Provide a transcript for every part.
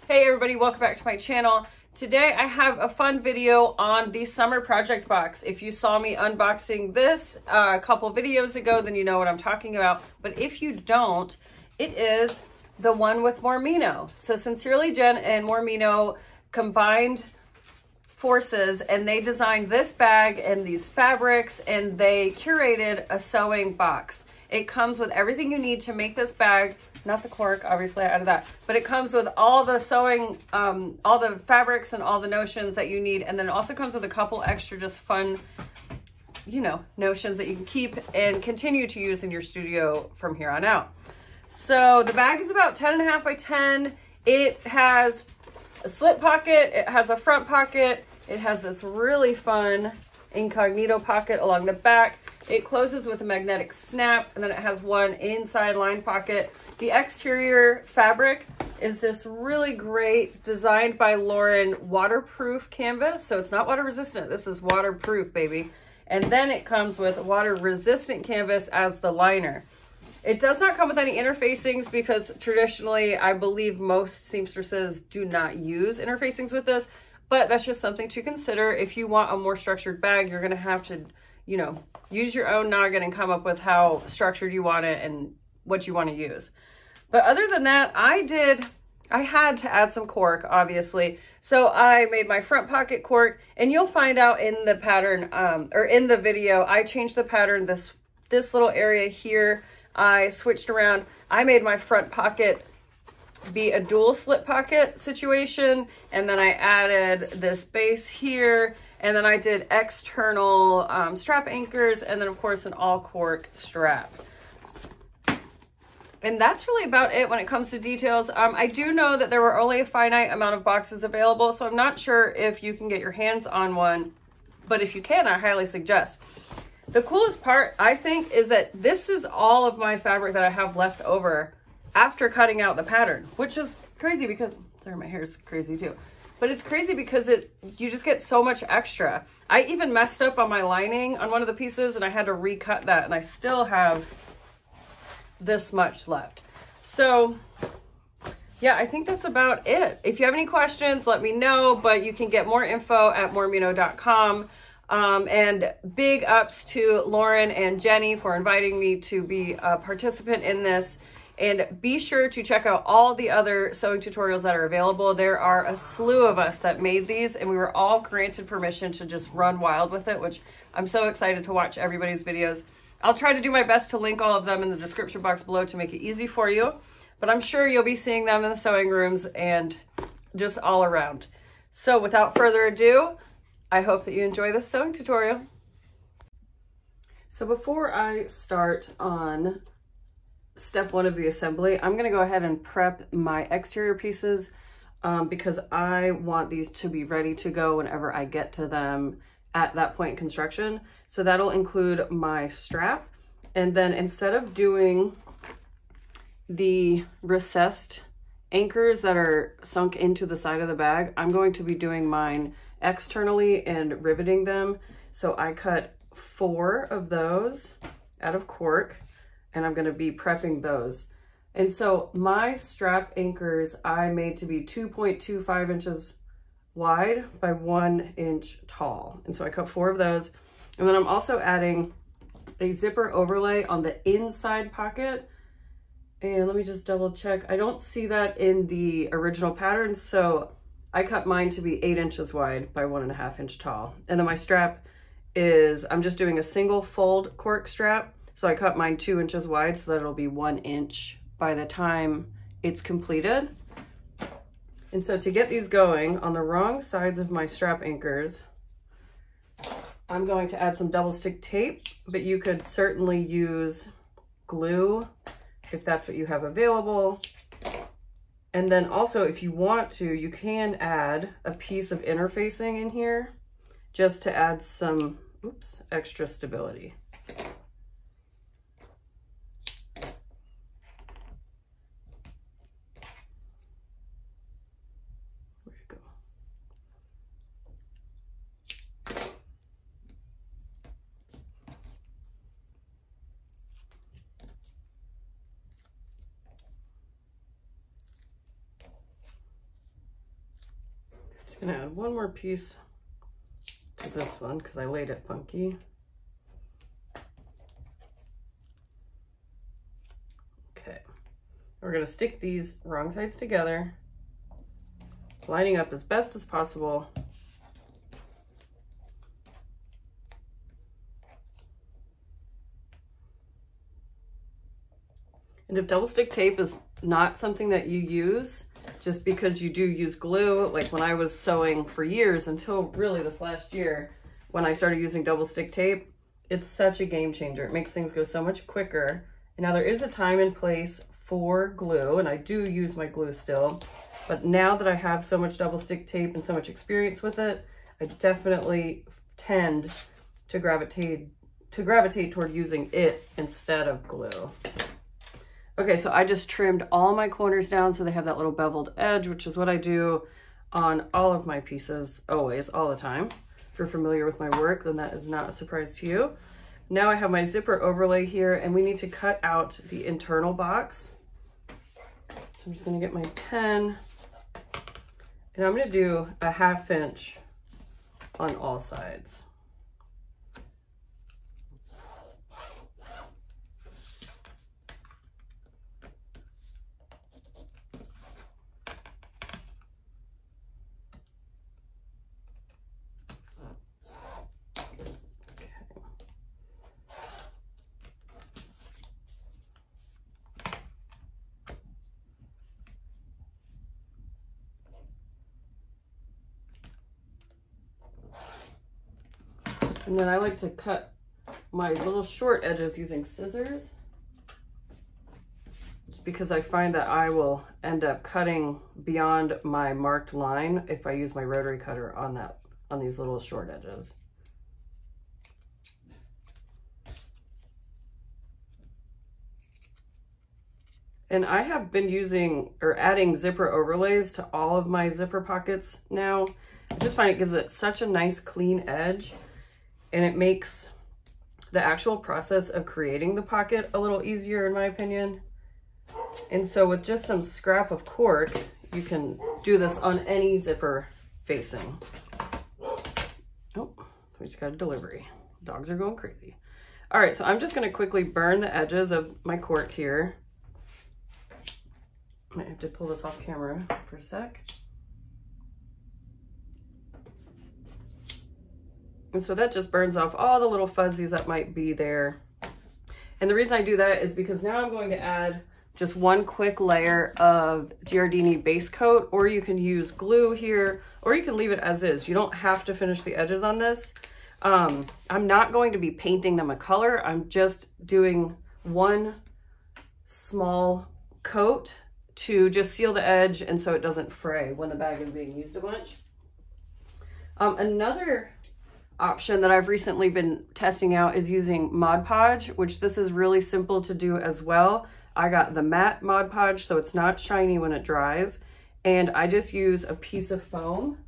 Hey everybody, welcome back to my channel. Today I have a fun video on the summer project box. If you saw me unboxing this a couple videos ago, then you know what I'm talking about. But if you don't, it is the one with Mormino. So Sincerely Jen and Mormino combined forces and they designed this bag and these fabrics and they curated a sewing box. It comes with everything you need to make this bag. Not the cork, obviously I added that, but it comes with all the sewing, all the fabrics and all the notions that you need. And then it also comes with a couple extra just fun, you know, notions that you can keep and continue to use in your studio from here on out. So the bag is about 10.5 by 10. It has a slip pocket, it has a front pocket, it has this really fun incognito pocket along the back. It closes with a magnetic snap, and then it has one inside line pocket. The exterior fabric is this really great, designed by Lauren, waterproof canvas. So it's not water resistant, this is waterproof, baby. And then it comes with water resistant canvas as the liner. It does not come with any interfacings because traditionally, I believe most seamstresses do not use interfacings with this, but that's just something to consider. If you want a more structured bag, you're gonna have to, you know, use your own noggin and come up with how structured you want it and what you want to use. But other than that, I had to add some cork, obviously. So I made my front pocket cork, and you'll find out in the pattern, or in the video, I changed the pattern, this little area here, I switched around. I made my front pocket be a dual slip pocket situation, and then I added this base here, and then I did external strap anchors, and then of course an all cork strap. And that's really about it when it comes to details. I do know that there were only a finite amount of boxes available, so I'm not sure if you can get your hands on one, but if you can, I highly suggest. The coolest part, I think, is that this is all of my fabric that I have left over after cutting out the pattern, which is crazy because, sorry, my hair is crazy too. But it's crazy because you just get so much extra. I even messed up on my lining on one of the pieces and I had to recut that, and I still have this much left. So yeah, I think that's about it. If you have any questions, let me know, but you can get more info at mormino.com. And big ups to Lauren and Jenny for inviting me to be a participant in this. And be sure to check out all the other sewing tutorials that are available. There are a slew of us that made these, and we were all granted permission to just run wild with it, which I'm so excited to watch everybody's videos. I'll try to do my best to link all of them in the description box below to make it easy for you, but I'm sure you'll be seeing them in the sewing rooms and just all around. So without further ado, I hope that you enjoy this sewing tutorial. So before I start on step one of the assembly, I'm going to go ahead and prep my exterior pieces because I want these to be ready to go whenever I get to them at that point in construction. So that'll include my strap. And then instead of doing the recessed anchors that are sunk into the side of the bag, I'm going to be doing mine externally and riveting them. So I cut 4 of those out of cork, and I'm going to be prepping those. And so my strap anchors I made to be 2.25 inches wide by 1 inch tall. And so I cut 4 of those. And then I'm also adding a zipper overlay on the inside pocket. And let me just double check. I don't see that in the original pattern. So I cut mine to be 8 inches wide by 1.5 inch tall. And then my strap is, I'm just doing a single fold cork strap. So I cut mine 2 inches wide so that it'll be 1 inch by the time it's completed. And so to get these going on the wrong sides of my strap anchors, I'm going to add some double stick tape, but you could certainly use glue if that's what you have available. And then also if you want to, you can add a piece of interfacing in here just to add some, extra stability. Just gonna add one more piece to this one because I laid it funky. Okay, we're gonna stick these wrong sides together, lining up as best as possible. And if double stick tape is not something that you use, just because you do use glue, like when I was sewing for years until really this last year, when I started using double stick tape, it's such a game changer. It makes things go so much quicker. And now there is a time and place for glue, and I do use my glue still, but now that I have so much double stick tape and so much experience with it, I definitely tend to gravitate toward using it instead of glue. Okay, so I just trimmed all my corners down so they have that little beveled edge, which is what I do on all of my pieces, always, all the time. If you're familiar with my work, then that is not a surprise to you. Now I have my zipper overlay here, and we need to cut out the internal box. So I'm just gonna get my pen, and I'm gonna do a 1/2 inch on all sides. And then I like to cut my little short edges using scissors, just because I find that I will end up cutting beyond my marked line if I use my rotary cutter on these little short edges. And I have been using or adding zipper overlays to all of my zipper pockets now. I just find it gives it such a nice clean edge, and it makes the actual process of creating the pocket a little easier, in my opinion. And so with just some scrap of cork, you can do this on any zipper facing. Oh, we just got a delivery. Dogs are going crazy. All right, so I'm just gonna quickly burn the edges of my cork here. I might have to pull this off camera for a sec. And so that just burns off all the little fuzzies that might be there. And the reason I do that is because now I'm going to add just one quick layer of Giardini base coat, or you can use glue here, or you can leave it as is. You don't have to finish the edges on this. I'm not going to be painting them a color. I'm just doing one small coat to just seal the edge and so it doesn't fray when the bag is being used a bunch. Another option that I've recently been testing out is using Mod Podge, which this is really simple to do as well. I got the matte Mod Podge, so it's not shiny when it dries. And I just use a piece of foam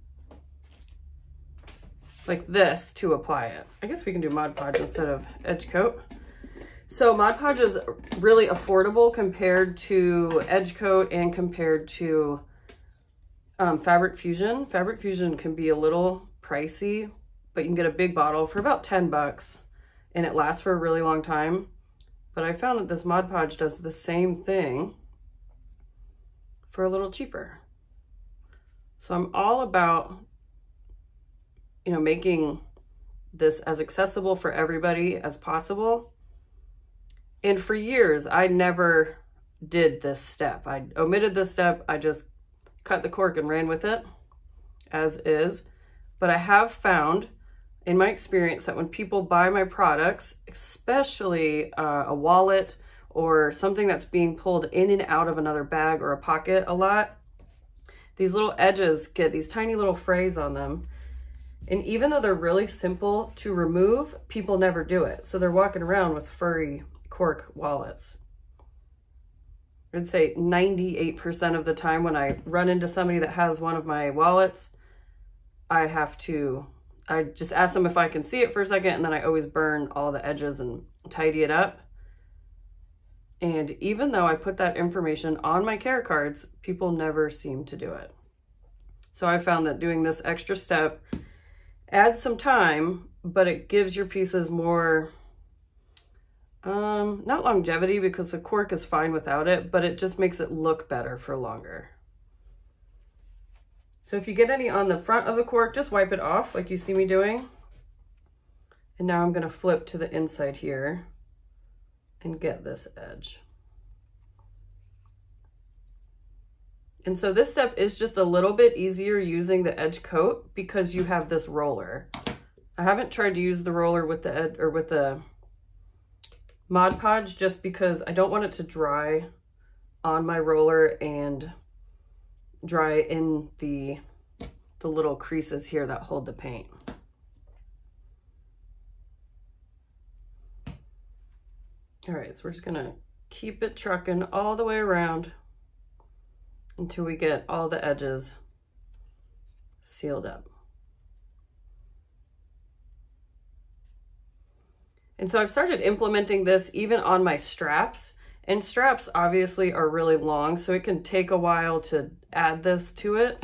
like this to apply it. I guess we can do Mod Podge instead of edge coat. So Mod Podge is really affordable compared to edge coat and compared to Fabric Fusion. Fabric Fusion can be a little pricey, but you can get a big bottle for about 10 bucks and it lasts for a really long time. But I found that this Mod Podge does the same thing for a little cheaper. So I'm all about, you know, making this as accessible for everybody as possible. And for years, I never did this step. I omitted this step. I just cut the cork and ran with it as is. But I have found in my experience that when people buy my products, especially a wallet or something that's being pulled in and out of another bag or a pocket a lot, these little edges get these tiny little frays on them. And even though they're really simple to remove, people never do it. So they're walking around with furry cork wallets. I'd say 98% of the time when I run into somebody that has one of my wallets, I just ask them if I can see it for a second, and then I always burn all the edges and tidy it up. And even though I put that information on my care cards, people never seem to do it. So I found that doing this extra step adds some time, but it gives your pieces more, not longevity, because the cork is fine without it, but it just makes it look better for longer. So if you get any on the front of the cork, just wipe it off like you see me doing. And now I'm gonna flip to the inside here and get this edge. And so this step is just a little bit easier using the edge coat because you have this roller. I haven't tried to use the roller with the edge or with the Mod Podge just because I don't want it to dry on my roller and dry in the little creases here that hold the paint. All right, so we're just gonna keep it trucking all the way around until we get all the edges sealed up. And so I've started implementing this even on my straps, and straps obviously are really long, so it can take a while to add this to it.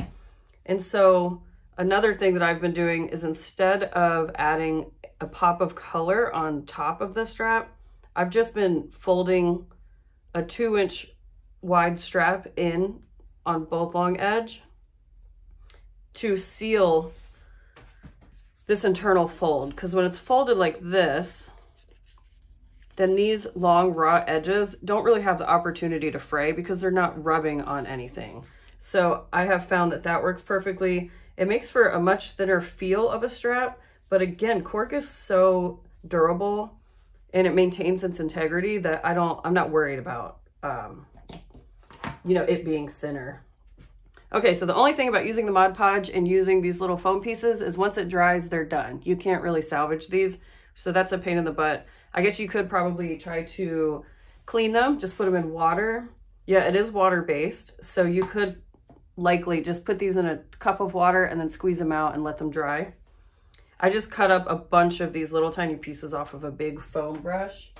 And so another thing that I've been doing is instead of adding a pop of color on top of the strap, I've just been folding a 2-inch wide strap in on both long edge to seal this internal fold. Because when it's folded like this, then these long raw edges don't really have the opportunity to fray because they're not rubbing on anything. So I have found that that works perfectly. It makes for a much thinner feel of a strap, but again, cork is so durable and it maintains its integrity that I'm not worried about, you know, it being thinner. Okay, so the only thing about using the Mod Podge and using these little foam pieces is once it dries, they're done. You can't really salvage these, so that's a pain in the butt. I guess you could probably try to clean them, just put them in water. Yeah, it is water-based, so you could likely just put these in a cup of water and then squeeze them out and let them dry. I just cut up a bunch of these little tiny pieces off of a big foam brush,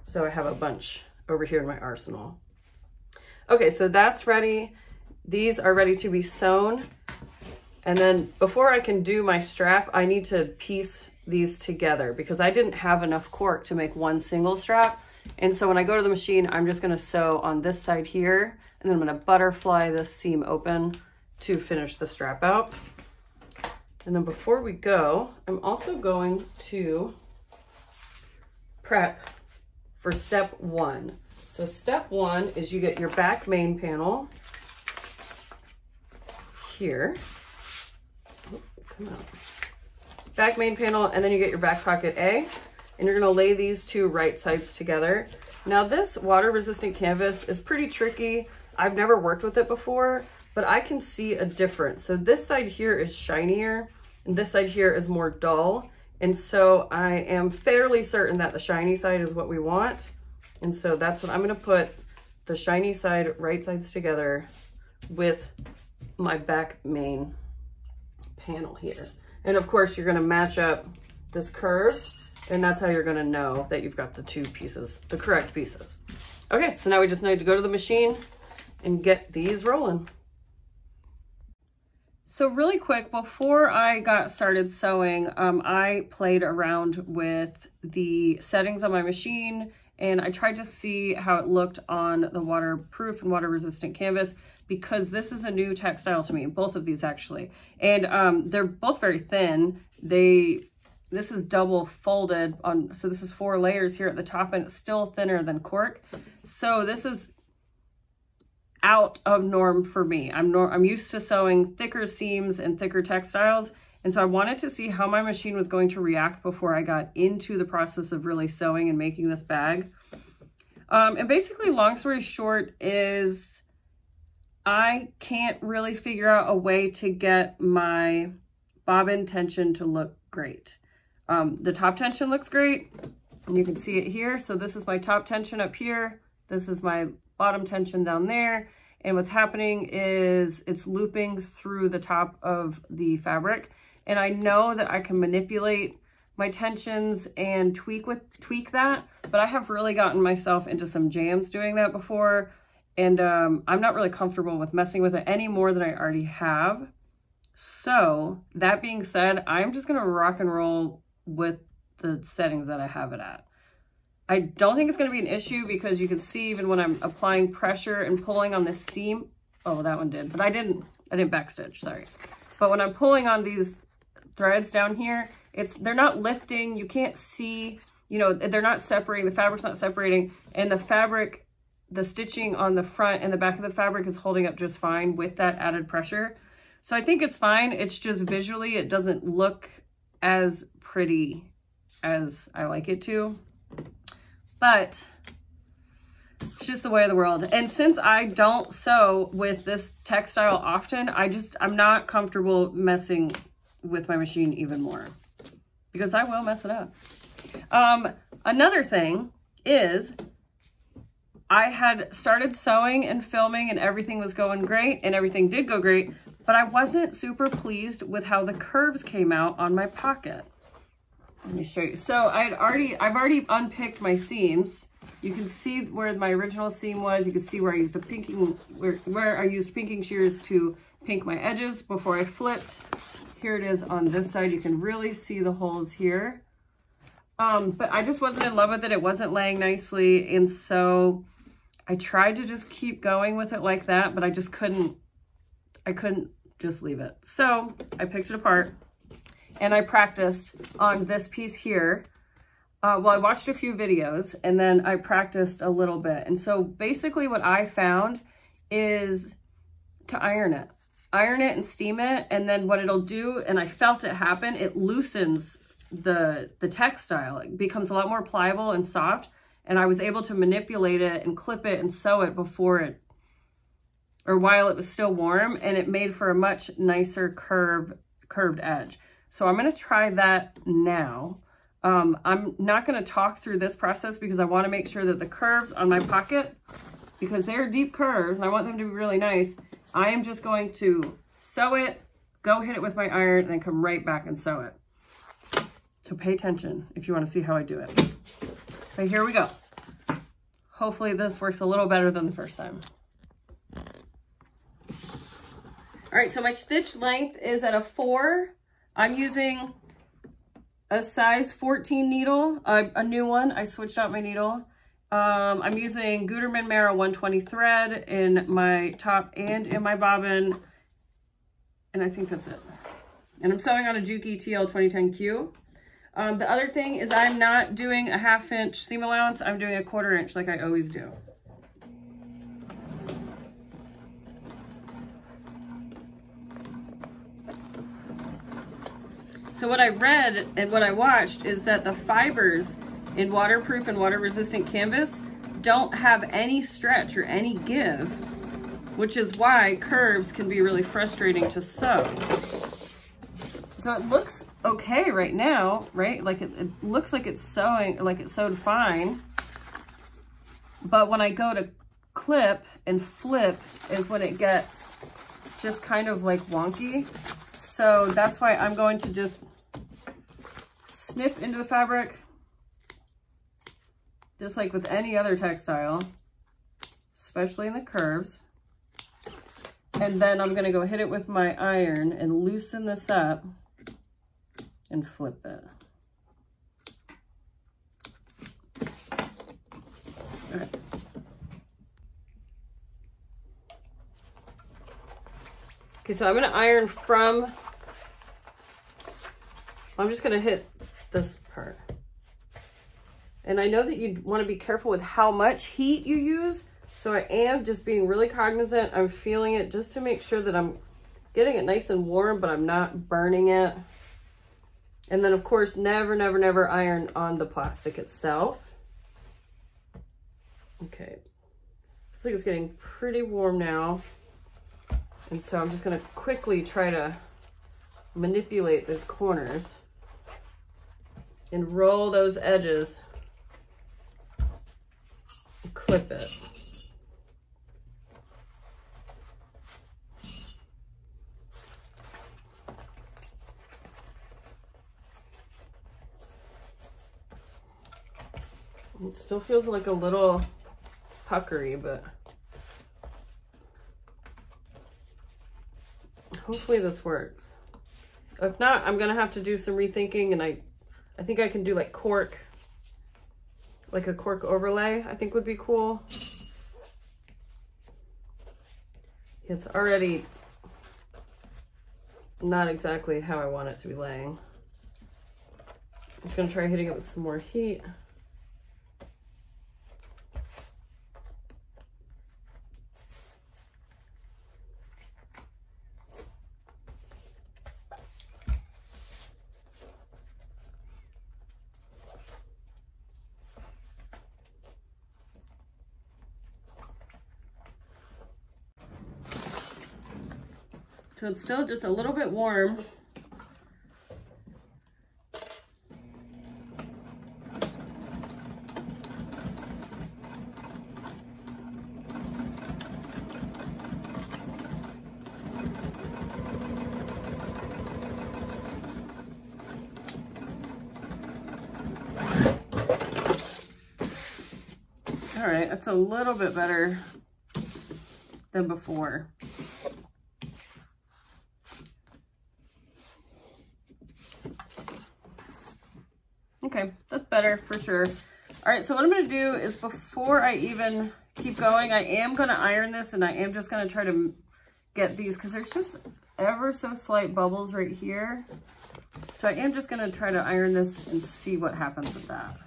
so I have a bunch over here in my arsenal. Okay, so that's ready. These are ready to be sewn. And then before I can do my strap, I need to piece these together because I didn't have enough cork to make one single strap. And so when I go to the machine, I'm just gonna sew on this side here, and then I'm gonna butterfly this seam open to finish the strap out. And then before we go, I'm also going to prep for step 1. So step 1 is you get your back main panel here. Oh, come on. Back main panel, and then you get your back pocket A, and you're gonna lay these two right sides together. Now this water resistant canvas is pretty tricky. I've never worked with it before, but I can see a difference. So this side here is shinier, and this side here is more dull. And so I am fairly certain that the shiny side is what we want. And so that's what I'm gonna put the shiny side, right sides together with my back main panel here. And of course you're gonna match up this curve, and that's how you're gonna know that you've got the two pieces, the correct pieces. Okay, so now we just need to go to the machine and get these rolling. So really quick, before I got started sewing, I played around with the settings on my machine, and I tried to see how it looked on the waterproof and water resistant canvas, because this is a new textile to me, both of these actually. And they're both very thin. This is double folded on, so this is 4 layers here at the top, and it's still thinner than cork. So this is out of norm for me. I'm used to sewing thicker seams and thicker textiles. And so I wanted to see how my machine was going to react before I got into the process of really sewing and making this bag. And basically, long story short, is I can't really figure out a way to get my bobbin tension to look great. The top tension looks great, and you can see it here. So this is my top tension up here. This is my bottom tension down there. And what's happening is it's looping through the top of the fabric. And I know that I can manipulate my tensions and tweak that, but I have really gotten myself into some jams doing that before. And I'm not really comfortable with messing with it any more than I already have. So that being said, I'm just gonna rock and roll with the settings that I have it at. I don't think it's gonna be an issue because you can see even when I'm applying pressure and pulling on this seam, oh, that one did, but I didn't backstitch, sorry. But when I'm pulling on these threads down here, they're not lifting, you can't see, you know, they're not separating, the fabric's not separating, and the fabric, the stitching on the front and the back of the fabric is holding up just fine with that added pressure. So I think it's fine. It's just visually, it doesn't look as pretty as I like it to, but it's just the way of the world. And since I don't sew with this textile often, I'm not comfortable messing with my machine even more because I will mess it up. Another thing is I had started sewing and filming and everything was going great and everything did go great, but I wasn't super pleased with how the curves came out on my pocket. Let me show you. So I've already unpicked my seams. You can see where my original seam was. You can see where I used where I used pinking shears to pink my edges before I flipped. Here it is on this side. You can really see the holes here. But I just wasn't in love with it. It wasn't laying nicely. And so I tried to just keep going with it like that, but I just couldn't just leave it. So I picked it apart and I practiced on this piece here. Well, I watched a few videos and then I practiced a little bit. And so basically what I found is to iron it and steam it. And then what it'll do, and I felt it happen, it loosens the textile. It becomes a lot more pliable and soft. And I was able to manipulate it and clip it and sew it while it was still warm, and it made for a much nicer curved edge. So I'm gonna try that now. I'm not gonna talk through this process because I wanna make sure that the curves on my pocket, because they're deep curves and I want them to be really nice, I am just going to sew it, go hit it with my iron, and then come right back and sew it. So pay attention if you wanna see how I do it. Okay, here we go. Hopefully this works a little better than the first time. All right, so my stitch length is at a 4. I'm using a size 14 needle, a new one. I switched out my needle. I'm using Gutermann Marrow 120 thread in my top and in my bobbin, and I think that's it. And I'm sewing on a Juki TL 2010Q. The other thing is I'm not doing a 1/2 inch seam allowance. I'm doing a 1/4 inch like I always do. So what I read and what I watched is that the fibers in waterproof and water resistant canvas don't have any stretch or any give, which is why curves can be really frustrating to sew. So it looks okay right now, right? Like it looks like it's sewing, like it's sewed fine. But when I go to clip and flip is when it gets just kind of like wonky. So that's why I'm going to just snip into the fabric, just like with any other textile, especially in the curves. And then I'm gonna go hit it with my iron and loosen this up and flip it. Okay. Okay, so I'm gonna iron from, I'm just gonna hit this part. And I know that you want to be careful with how much heat you use, so I am just being really cognizant. I'm feeling it just to make sure that I'm getting it nice and warm, but I'm not burning it. And then of course, never, never, never iron on the plastic itself. Okay, looks like it's getting pretty warm now. And so I'm just gonna quickly try to manipulate these corners and roll those edges and clip it. It still feels like a little puckery, but Hopefully this works. If not, I'm gonna have to do some rethinking, and I think I can do like cork, like a cork overlay, I think would be cool. It's already not exactly how I want it to be laying. I'm just gonna try hitting it with some more heat. So it's still just a little bit warm. All right, that's a little bit better than before. Okay, that's better for sure. All right, so what I'm gonna do is, before I even keep going, I am gonna iron this, and I am just gonna try to get these, because there's just ever so slight bubbles right here. So I am just gonna try to iron this and see what happens with that.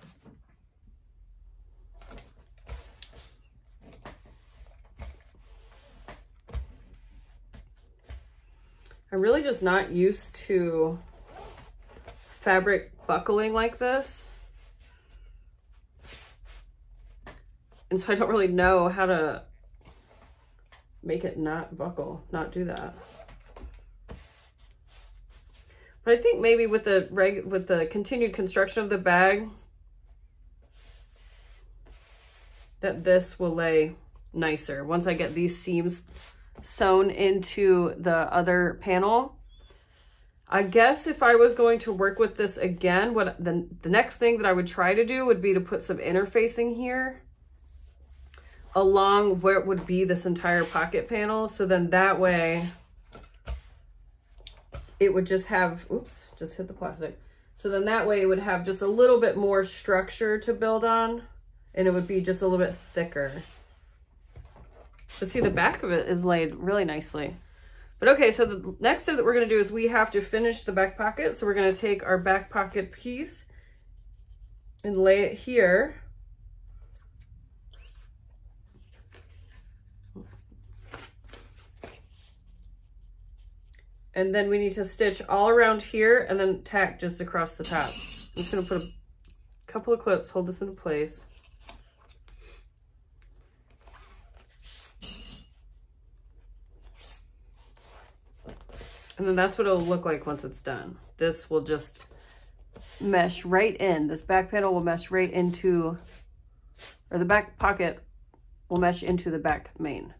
I'm really just not used to fabric buckling like this. And so I don't really know how to make it not buckle, not do that. But I think maybe with the continued construction of the bag, that this will lay nicer once I get these seams sewn into the other panel. I guess if I was going to work with this again, what the next thing that I would try to do would be to put some interfacing here along where it would be this entire pocket panel. So then that way it would just have, oops, just hit the plastic. So then that way it would have just a little bit more structure to build on, and it would be just a little bit thicker. But see, the back of it is laid really nicely. But okay, so the next thing that we're gonna do is we have to finish the back pocket. So we're gonna take our back pocket piece and lay it here. And then we need to stitch all around here and then tack just across the top. I'm just gonna put a couple of clips, hold this into place. And then that's what it'll look like once it's done. This will just mesh right in. This back panel will mesh right into, or the back pocket will mesh into the back main.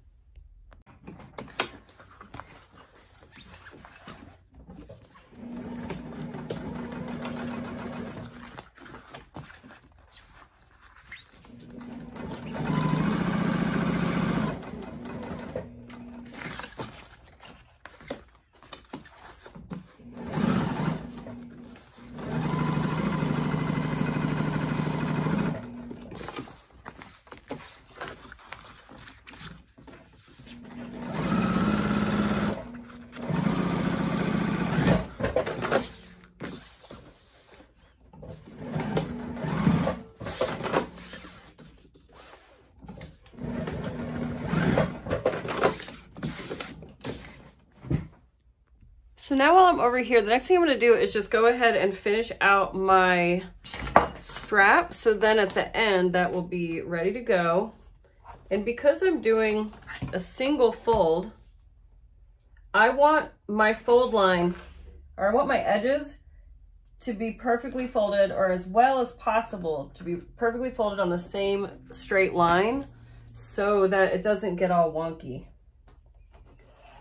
So now while I'm over here, the next thing I'm gonna do is just go ahead and finish out my strap. So then at the end, that will be ready to go. And because I'm doing a single fold, I want my fold line, or I want my edges to be perfectly folded, or as well as possible to be perfectly folded on the same straight line so that it doesn't get all wonky.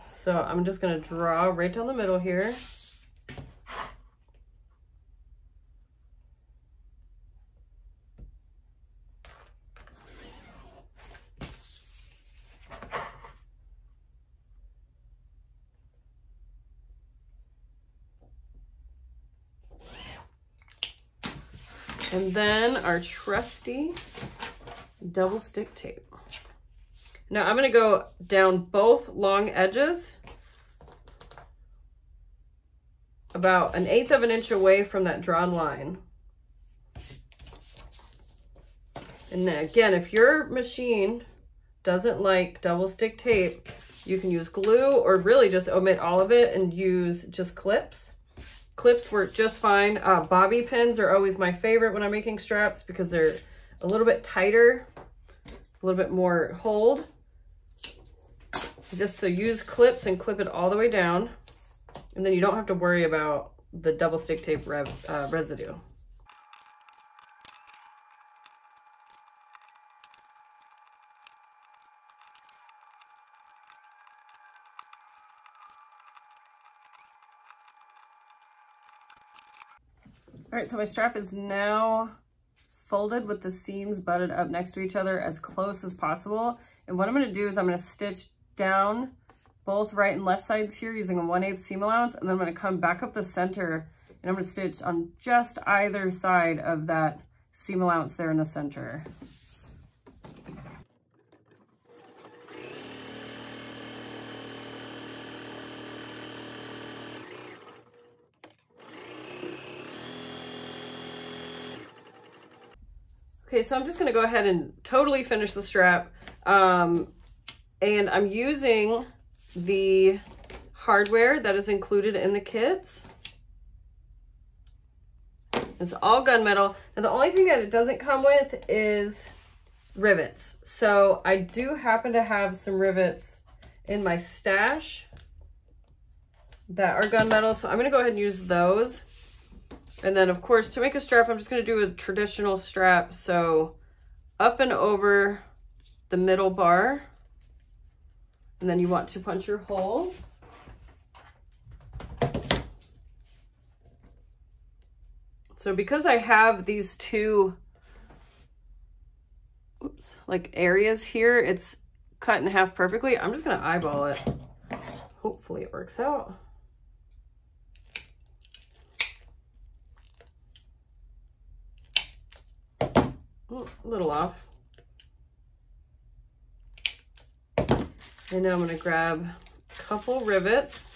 So I'm just gonna draw right down the middle here. And then our trusty double stick tape. Now I'm going to go down both long edges about 1/8 of an inch away from that drawn line. And again, if your machine doesn't like double stick tape, you can use glue or really just omit all of it and use just clips. Clips work just fine. Bobby pins are always my favorite when I'm making straps because they're a little bit tighter, a little bit more hold. Just so use clips and clip it all the way down, and then you don't have to worry about the double stick tape residue. All right, so my strap is now folded with the seams butted up next to each other as close as possible. And what I'm gonna do is I'm gonna stitch down both right and left sides here using a 1/8 seam allowance, and then I'm gonna come back up the center and I'm gonna stitch on just either side of that seam allowance there in the center. Okay, so I'm just gonna go ahead and totally finish the strap. And I'm using the hardware that is included in the kits. It's all gunmetal. And the only thing that it doesn't come with is rivets. So I do happen to have some rivets in my stash that are gunmetal. So I'm gonna go ahead and use those. And then of course, to make a strap, I'm just gonna do a traditional strap. So up and over the middle bar. And then you want to punch your holes. So because I have these two, like areas here, it's cut in half perfectly. I'm just gonna eyeball it. Hopefully it works out. Oh, a little off. And now I'm going to grab a couple rivets.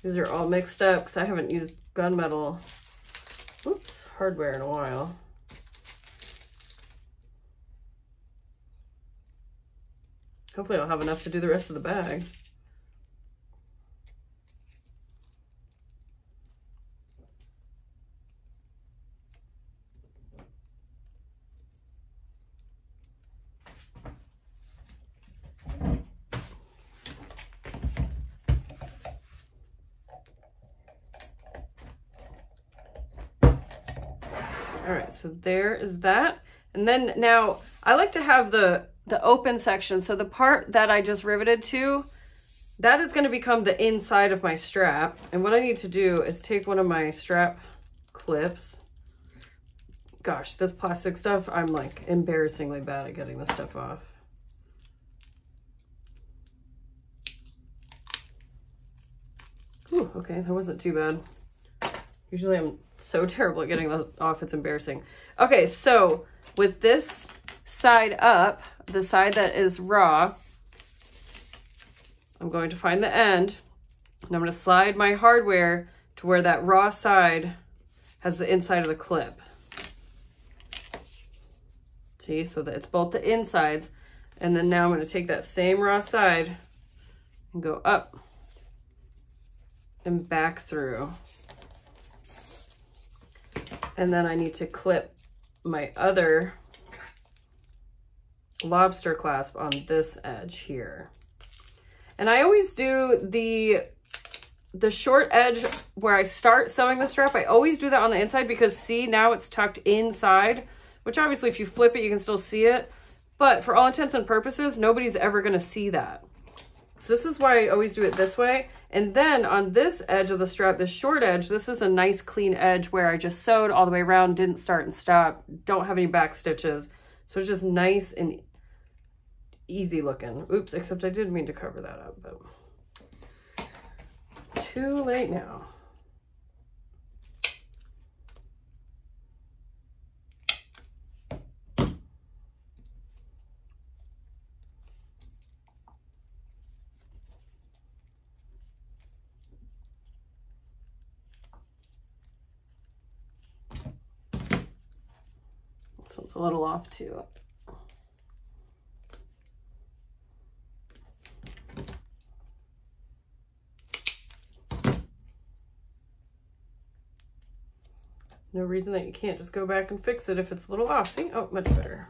These are all mixed up because I haven't used gunmetal, hardware in a while. Hopefully I'll have enough to do the rest of the bag. All right, so there is that. And then now I like to have the open section. So the part that I just riveted to, that is going to become the inside of my strap. And what I need to do is take one of my strap clips. Gosh, this plastic stuff, I'm like embarrassingly bad at getting this stuff off. Ooh, okay, that wasn't too bad. Usually I'm so terrible at getting that off, it's embarrassing. Okay, so with this side up, the side that is raw, I'm going to find the end, and I'm going to slide my hardware to where that raw side has the inside of the clip. See, so that it's both the insides, and then now I'm going to take that same raw side and go up and back through. And then I need to clip my other lobster clasp on this edge here. And I always do the short edge where I start sewing the strap. I always do that on the inside because see, now it's tucked inside, which obviously if you flip it, you can still see it. But for all intents and purposes, nobody's ever gonna see that. So this is why I always do it this way. And then on this edge of the strap, the short edge, this is a nice clean edge where I just sewed all the way around, didn't start and stop, don't have any back stitches. So it's just nice and easy looking. Oops, except I did mean to cover that up, but too late now. a little off too. No reason that you can't just go back and fix it if it's a little off. See? Oh, much better.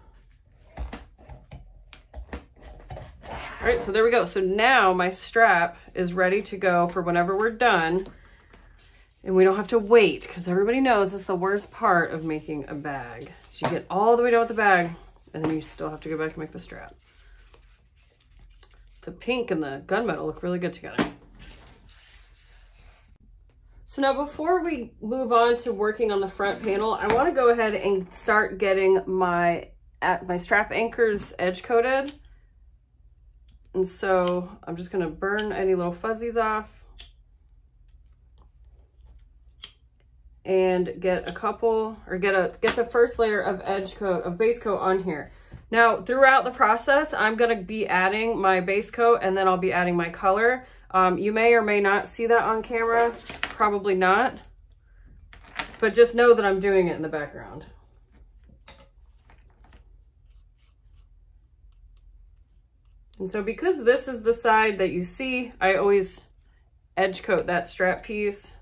All right, so there we go. So now my strap is ready to go for whenever we're done. And we don't have to wait, because everybody knows that's the worst part of making a bag. So you get all the way down with the bag, and then you still have to go back and make the strap. The pink and the gunmetal look really good together. So now before we move on to working on the front panel, I want to go ahead and start getting my strap anchors edge coated. And so I'm just going to burn any little fuzzies off and get a couple, or get the first layer of base coat on here. Now throughout the process, I'm going to be adding my base coat, and then I'll be adding my color. You may or may not see that on camera, probably not, but just know that I'm doing it in the background. And so because this is the side that you see, I always edge coat that strap piece.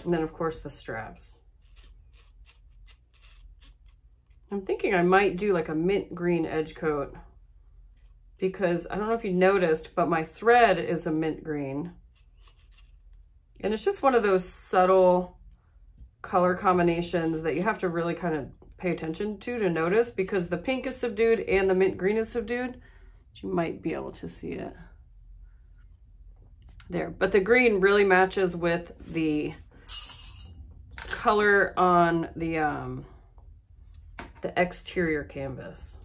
And then of course the straps. I'm thinking I might do like a mint green edge coat, because I don't know if you noticed, but my thread is a mint green. And it's just one of those subtle color combinations that you have to really kind of pay attention to notice, because the pink is subdued and the mint green is subdued. You might be able to see it there, but the green really matches with the color on the exterior canvas,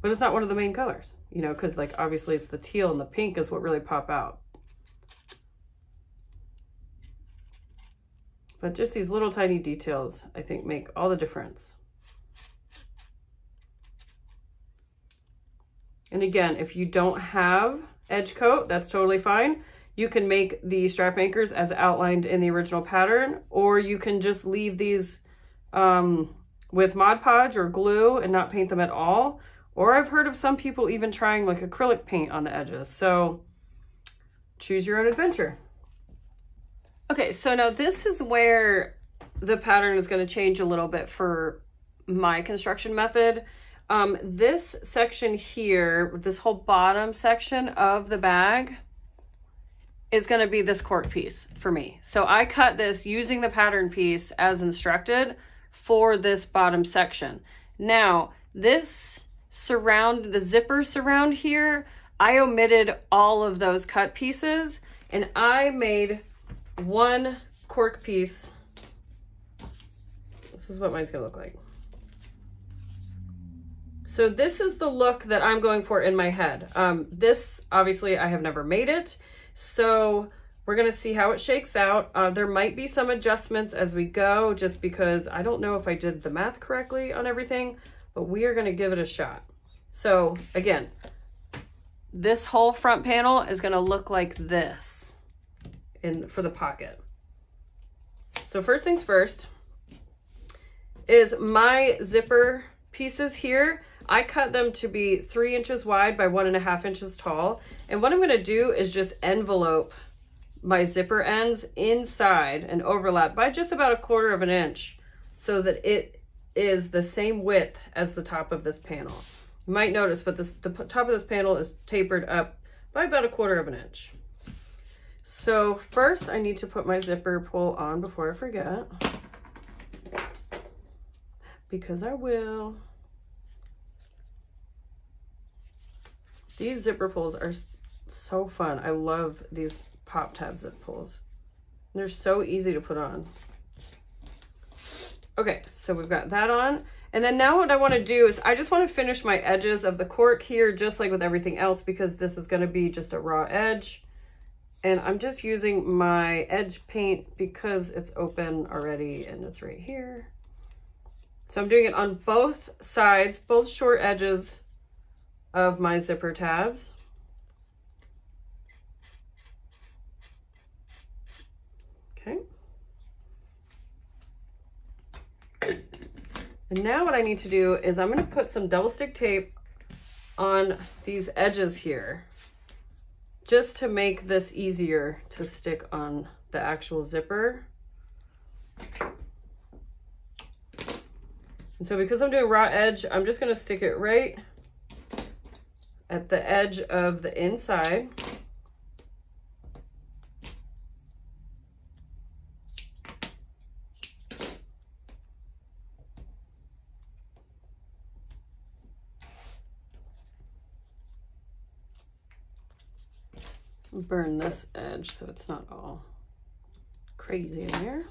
but it's not one of the main colors, you know, because like obviously it's the teal and the pink is what really pop out. But just these little tiny details, I think, make all the difference. And again, if you don't have edge coat, that's totally fine. You can make the strap anchors as outlined in the original pattern, or you can just leave these with Mod Podge or glue and not paint them at all. Or I've heard of some people even trying like acrylic paint on the edges. So choose your own adventure. Okay, so now this is where the pattern is going to change a little bit for my construction method. This section here, this whole bottom section of the bag is going to be this cork piece for me. So I cut this using the pattern piece as instructed for this bottom section. Now, this the zipper surround here, I omitted all of those cut pieces, and I made one cork piece. This is what mine's gonna look like. So this is the look that I'm going for in my head. This, obviously, I have never made it, so we're gonna see how it shakes out. There might be some adjustments as we go, just because I don't know if I did the math correctly on everything, but we are gonna give it a shot. So again, this whole front panel is gonna look like this for the pocket. So first things first is my zipper pieces here. I cut them to be 3 inches wide by 1.5 inches tall. And what I'm gonna do is just envelope my zipper ends inside and overlap by just about 1/4 inch so that it is the same width as the top of this panel. You might notice, but the top of this panel is tapered up by about 1/4 inch. So first I need to put my zipper pull on before I forget, because I will. These zipper pulls are so fun. I love these pop tab zip pulls. They're so easy to put on. Okay, so we've got that on. And then now what I want to do is I just want to finish my edges of the cork here, just like with everything else, because this is going to be just a raw edge. And I'm just using my edge paint because it's open already and it's right here. So I'm doing it on both sides, both short edges of my zipper tabs. Okay. And now what I need to do is I'm going to put some double stick tape on these edges here, just to make this easier to stick on the actual zipper. And so because I'm doing raw edge, I'm just going to stick it right at the edge of the inside. Burn this edge so it's not all crazy in there.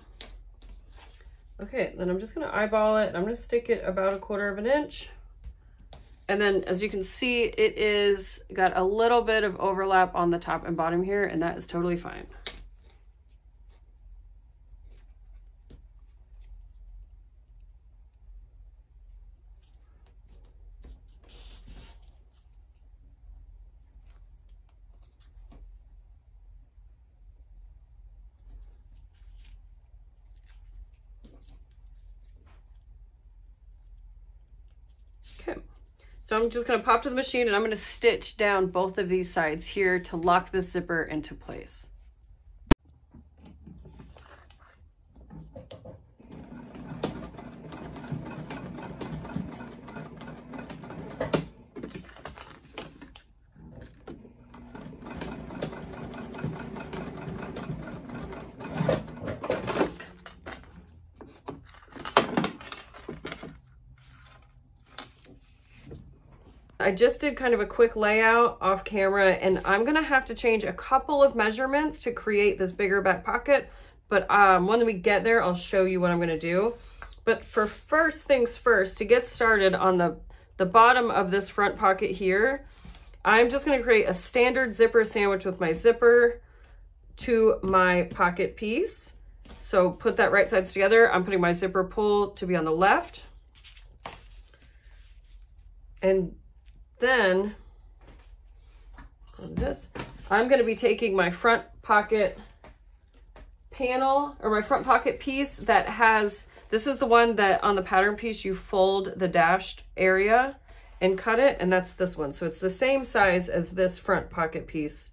Okay, then I'm just gonna eyeball it and I'm gonna stick it about 1/4 inch. And then as you can see, it is got a little bit of overlap on the top and bottom here, and that is totally fine. Okay, so I'm just gonna pop to the machine and I'm gonna stitch down both of these sides here to lock this zipper into place. I just did kind of a quick layout off camera, and I'm gonna have to change a couple of measurements to create this bigger back pocket, but when we get there, I'll show you what I'm gonna do. But for first things first, to get started on the bottom of this front pocket here, I'm just gonna create a standard zipper sandwich with my zipper to my pocket piece. So put that right sides together. I'm putting my zipper pull to be on the left. And then this, I'm going to be taking my front pocket panel, or my front pocket piece that has, this is the one that on the pattern piece you fold the dashed area and cut it, and that's this one. So it's the same size as this front pocket piece.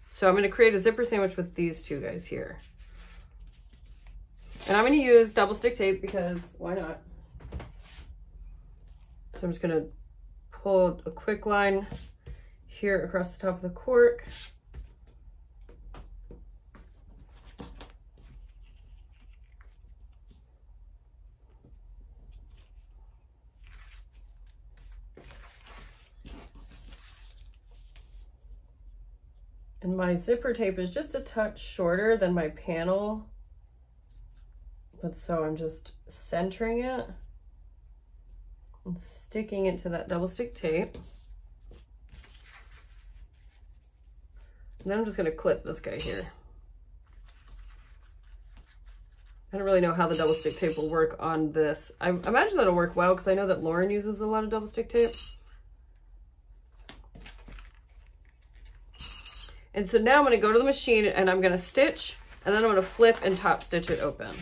So I'm going to create a zipper sandwich with these two guys here. And I'm going to use double stick tape because why not? So I'm just going to pull a quick line here across the top of the cork. And my zipper tape is just a touch shorter than my panel, but so I'm just centering it and sticking it to that double stick tape. And then I'm just gonna clip this guy here. I don't really know how the double stick tape will work on this. I imagine that'll work well because I know that Lauren uses a lot of double stick tape. And so now I'm gonna go to the machine and I'm gonna stitch, and then I'm gonna flip and top stitch it open.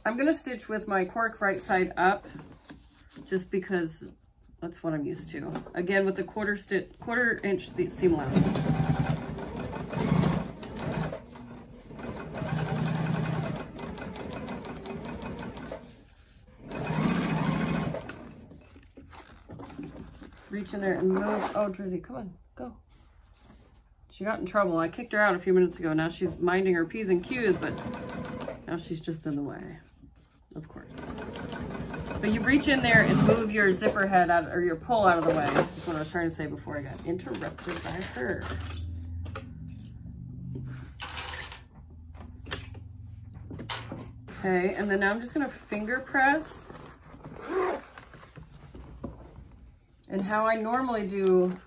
I'm gonna stitch with my cork right side up, just because that's what I'm used to. Again, with the quarter inch seam allowance. Reach in there and move. Oh, Drizzy, come on, go. She got in trouble. I kicked her out a few minutes ago. Now she's minding her P's and Q's, but now she's just in the way, of course. But you reach in there and move your zipper head out, or your pull out of the way. That's what I was trying to say before I got interrupted by her. Okay, and then now I'm just gonna finger press. And how I normally do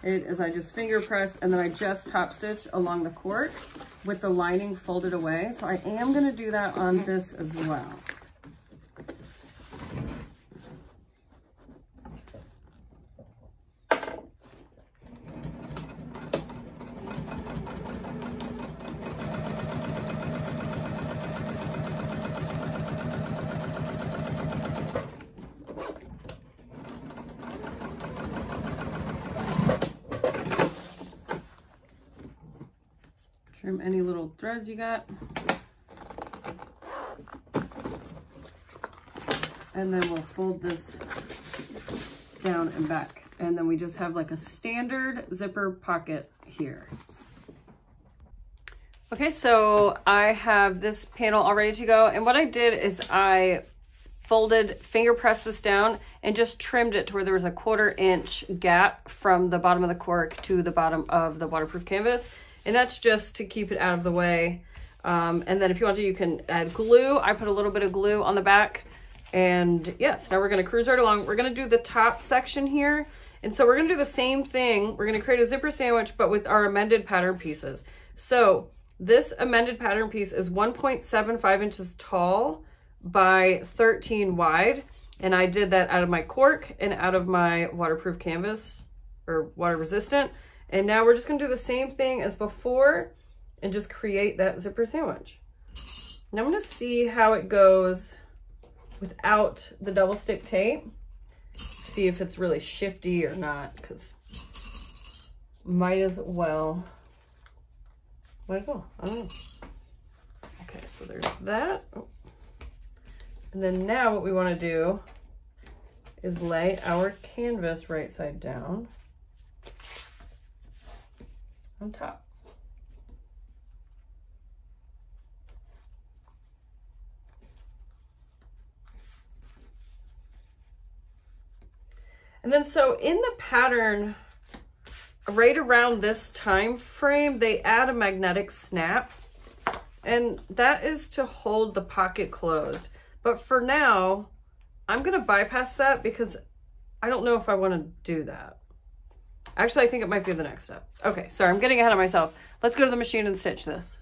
it is I just finger press and then I just top stitch along the cork with the lining folded away. So I am gonna do that on this as well. trim any little threads you got. And then we'll fold this down and back. And then we just have like a standard zipper pocket here. Okay, so I have this panel all ready to go. And what I did is I folded, finger pressed this down and just trimmed it to where there was a 1/4 inch gap from the bottom of the cork to the bottom of the waterproof canvas. And that's just to keep it out of the way. And then if you want to, you can add glue. I put a little bit of glue on the back. And yes, now we're gonna cruise right along. We're gonna do the top section here. And so we're gonna do the same thing. We're gonna create a zipper sandwich, but with our amended pattern pieces. So this amended pattern piece is 1.75 inches tall by 13 wide. And I did that out of my cork and out of my waterproof canvas, or water resistant. And now we're just gonna do the same thing as before and just create that zipper sandwich. Now I'm gonna see how it goes without the double stick tape. See if it's really shifty or not, because might as well. I don't know. Okay, so there's that. Oh. And then now what we want to do is lay our canvas right side down on top. And then so in the pattern, right around this time frame, they add a magnetic snap, and that is to hold the pocket closed. But for now, I'm gonna bypass that because I don't know if I wanna do that. Actually, I think it might be the next step. Okay, sorry, I'm getting ahead of myself. Let's go to the machine and stitch this.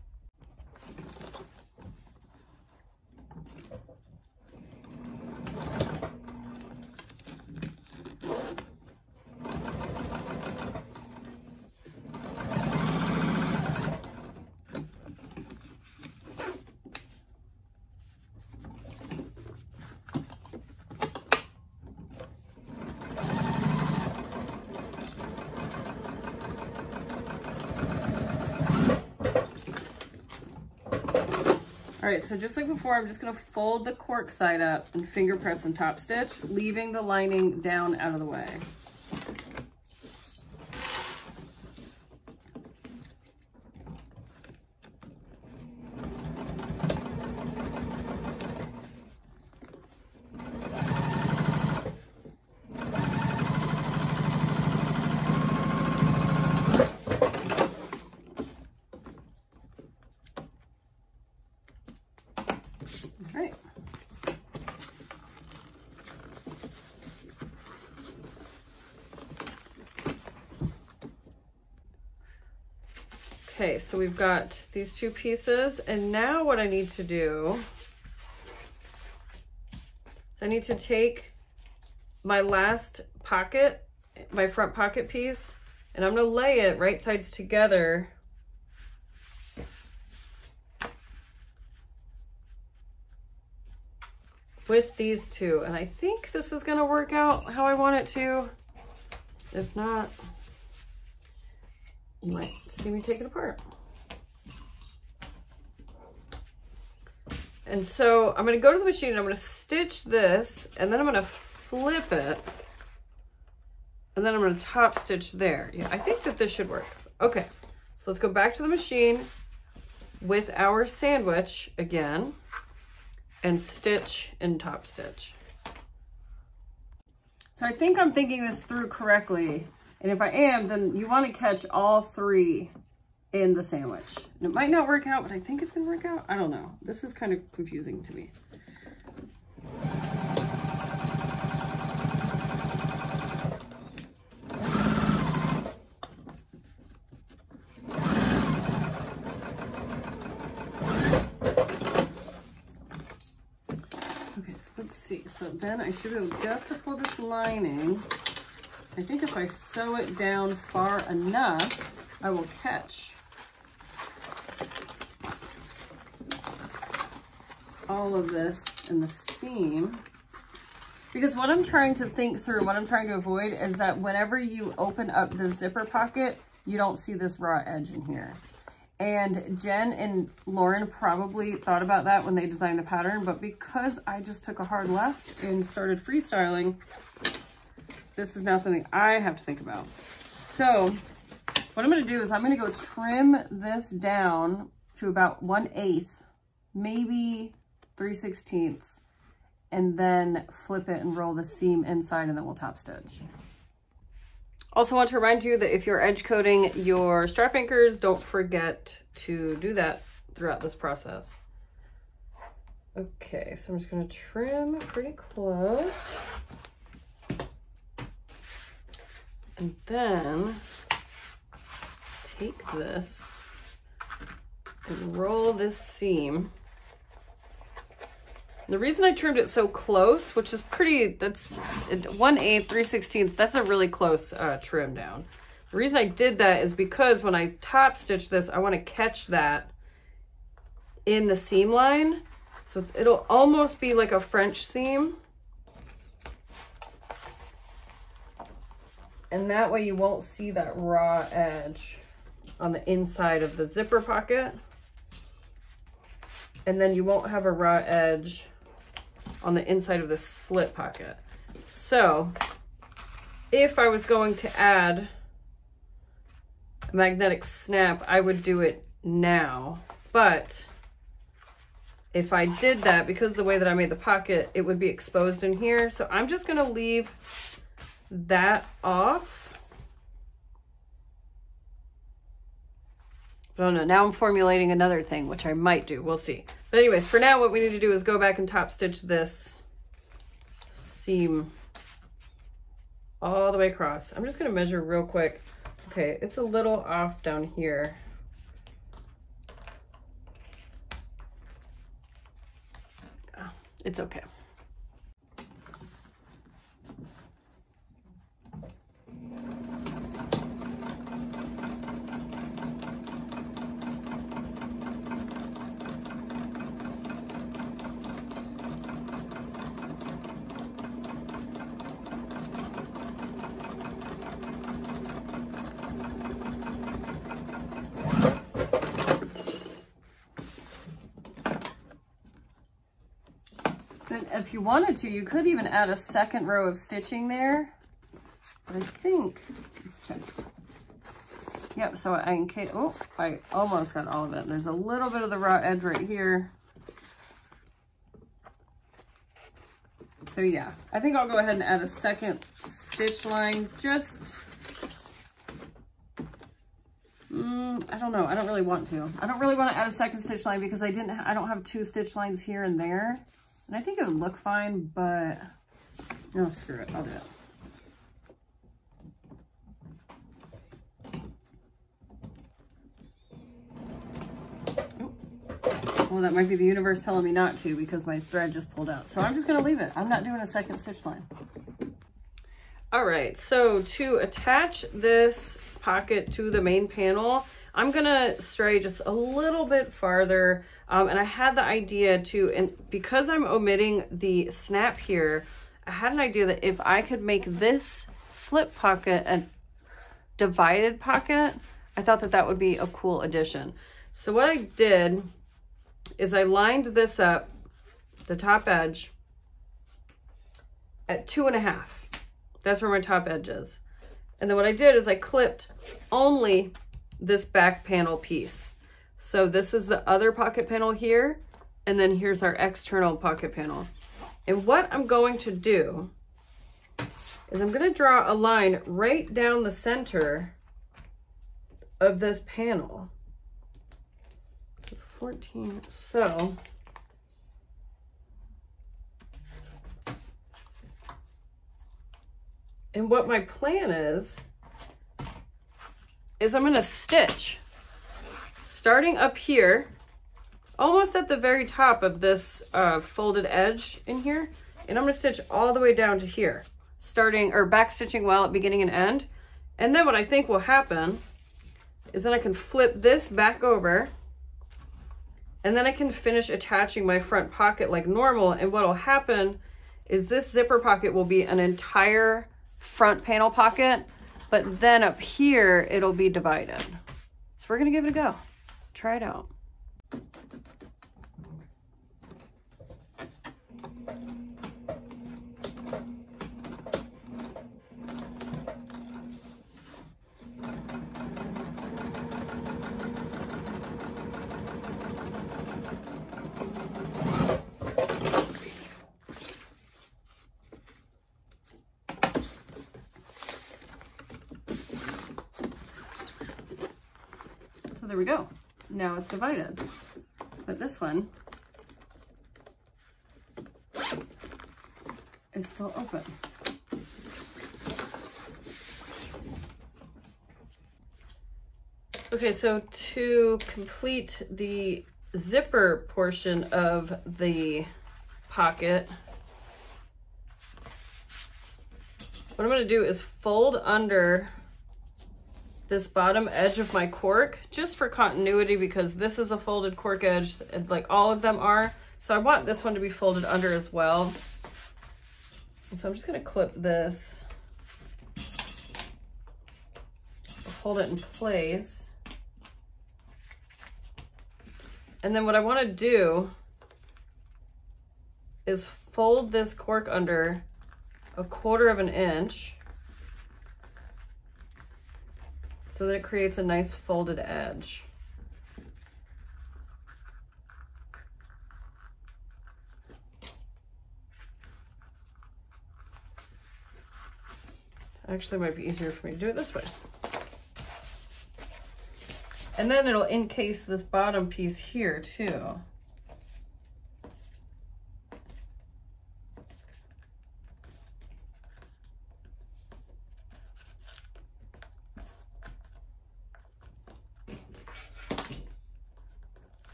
All right, so just like before, I'm just gonna fold the cork side up and finger press and top stitch, leaving the lining down out of the way. Okay, so we've got these two pieces, and now what I need to do is I need to take my last pocket, my front pocket piece, and I'm gonna lay it right sides together with these two. And I think this is gonna work out how I want it to. If not, you might see me take it apart. And so I'm gonna go to the machine and I'm gonna stitch this, and then I'm gonna flip it, and then I'm gonna top stitch there. Yeah, I think that this should work. Okay, so let's go back to the machine with our sandwich again and stitch and top stitch. So I think I'm thinking this through correctly. And if I am, then you want to catch all three in the sandwich. And it might not work out, but I think it's going to work out. I don't know. This is kind of confusing to me. Okay, so let's see. So then I should be able just to pull this lining. I think if I sew it down far enough, I will catch all of this in the seam. Because what I'm trying to think through, what I'm trying to avoid is that whenever you open up the zipper pocket, you don't see this raw edge in here. And Jen and Lauren probably thought about that when they designed the pattern, but because I just took a hard left and started freestyling, this is now something I have to think about. So what I'm gonna do is I'm gonna go trim this down to about 1/8, maybe 3/16, and then flip it and roll the seam inside, and then we'll top stitch. Also want to remind you that if you're edge coating your strap anchors, don't forget to do that throughout this process. Okay, so I'm just gonna trim pretty close. And then take this and roll this seam. The reason I trimmed it so close, which is pretty, that's 1/8, 3/16, that's a really close trim down. The reason I did that is because when I top stitch this, I want to catch that in the seam line. So it'll almost be like a French seam. And that way you won't see that raw edge on the inside of the zipper pocket. And then you won't have a raw edge on the inside of the slit pocket. So if I was going to add a magnetic snap, I would do it now. But if I did that, because of the way that I made the pocket, it would be exposed in here. So I'm just gonna leave that off. I don't know, now I'm formulating another thing, which I might do, we'll see. But anyways, for now, what we need to do is go back and top stitch this seam all the way across. I'm just gonna measure real quick. Okay, it's a little off down here. Oh, it's okay. If you wanted to, you could even add a second row of stitching there. But I think, let's check. Yep, so I almost got all of it. There's a little bit of the raw edge right here. So yeah, I think I'll go ahead and add a second stitch line. Just, I don't know, I don't really want to. I don't really want to add a second stitch line because I don't have 2 stitch lines here and there. And I think it would look fine, but no, screw it, I'll do it. Oh. Well, that might be the universe telling me not to because my thread just pulled out. So I'm just gonna leave it. I'm not doing a second stitch line. All right, so to attach this pocket to the main panel, I'm gonna stray just a little bit farther. And I had the idea to, and because I'm omitting the snap here, I had an idea that if I could make this slip pocket a divided pocket, I thought that that would be a cool addition. So what I did is I lined this up, the top edge, at 2.5. That's where my top edge is. And then what I did is I clipped only this back panel piece. So this is the other pocket panel here, and then here's our external pocket panel. And what I'm going to do is I'm going to draw a line right down the center of this panel. 14, so and what my plan is I'm going to stitch starting up here, almost at the very top of this folded edge in here. And I'm going to stitch all the way down to here, starting or back stitching while at beginning and end. And then what I think will happen is then I can flip this back over, and then I can finish attaching my front pocket like normal. And what will happen is this zipper pocket will be an entire front panel pocket, but then up here it'll be divided. So we're gonna give it a go. try it out. So there we go. Now it's divided. But this one is still open. Okay, so to complete the zipper portion of the pocket, what I'm going to do is fold under this bottom edge of my cork, just for continuity, because this is a folded cork edge, like all of them are. So I want this one to be folded under as well. And so I'm just going to clip this, hold it in place. And then what I want to do is fold this cork under 1/4 of an inch, so that it creates a nice folded edge. So actually, it might be easier for me to do it this way. And then it'll encase this bottom piece here too.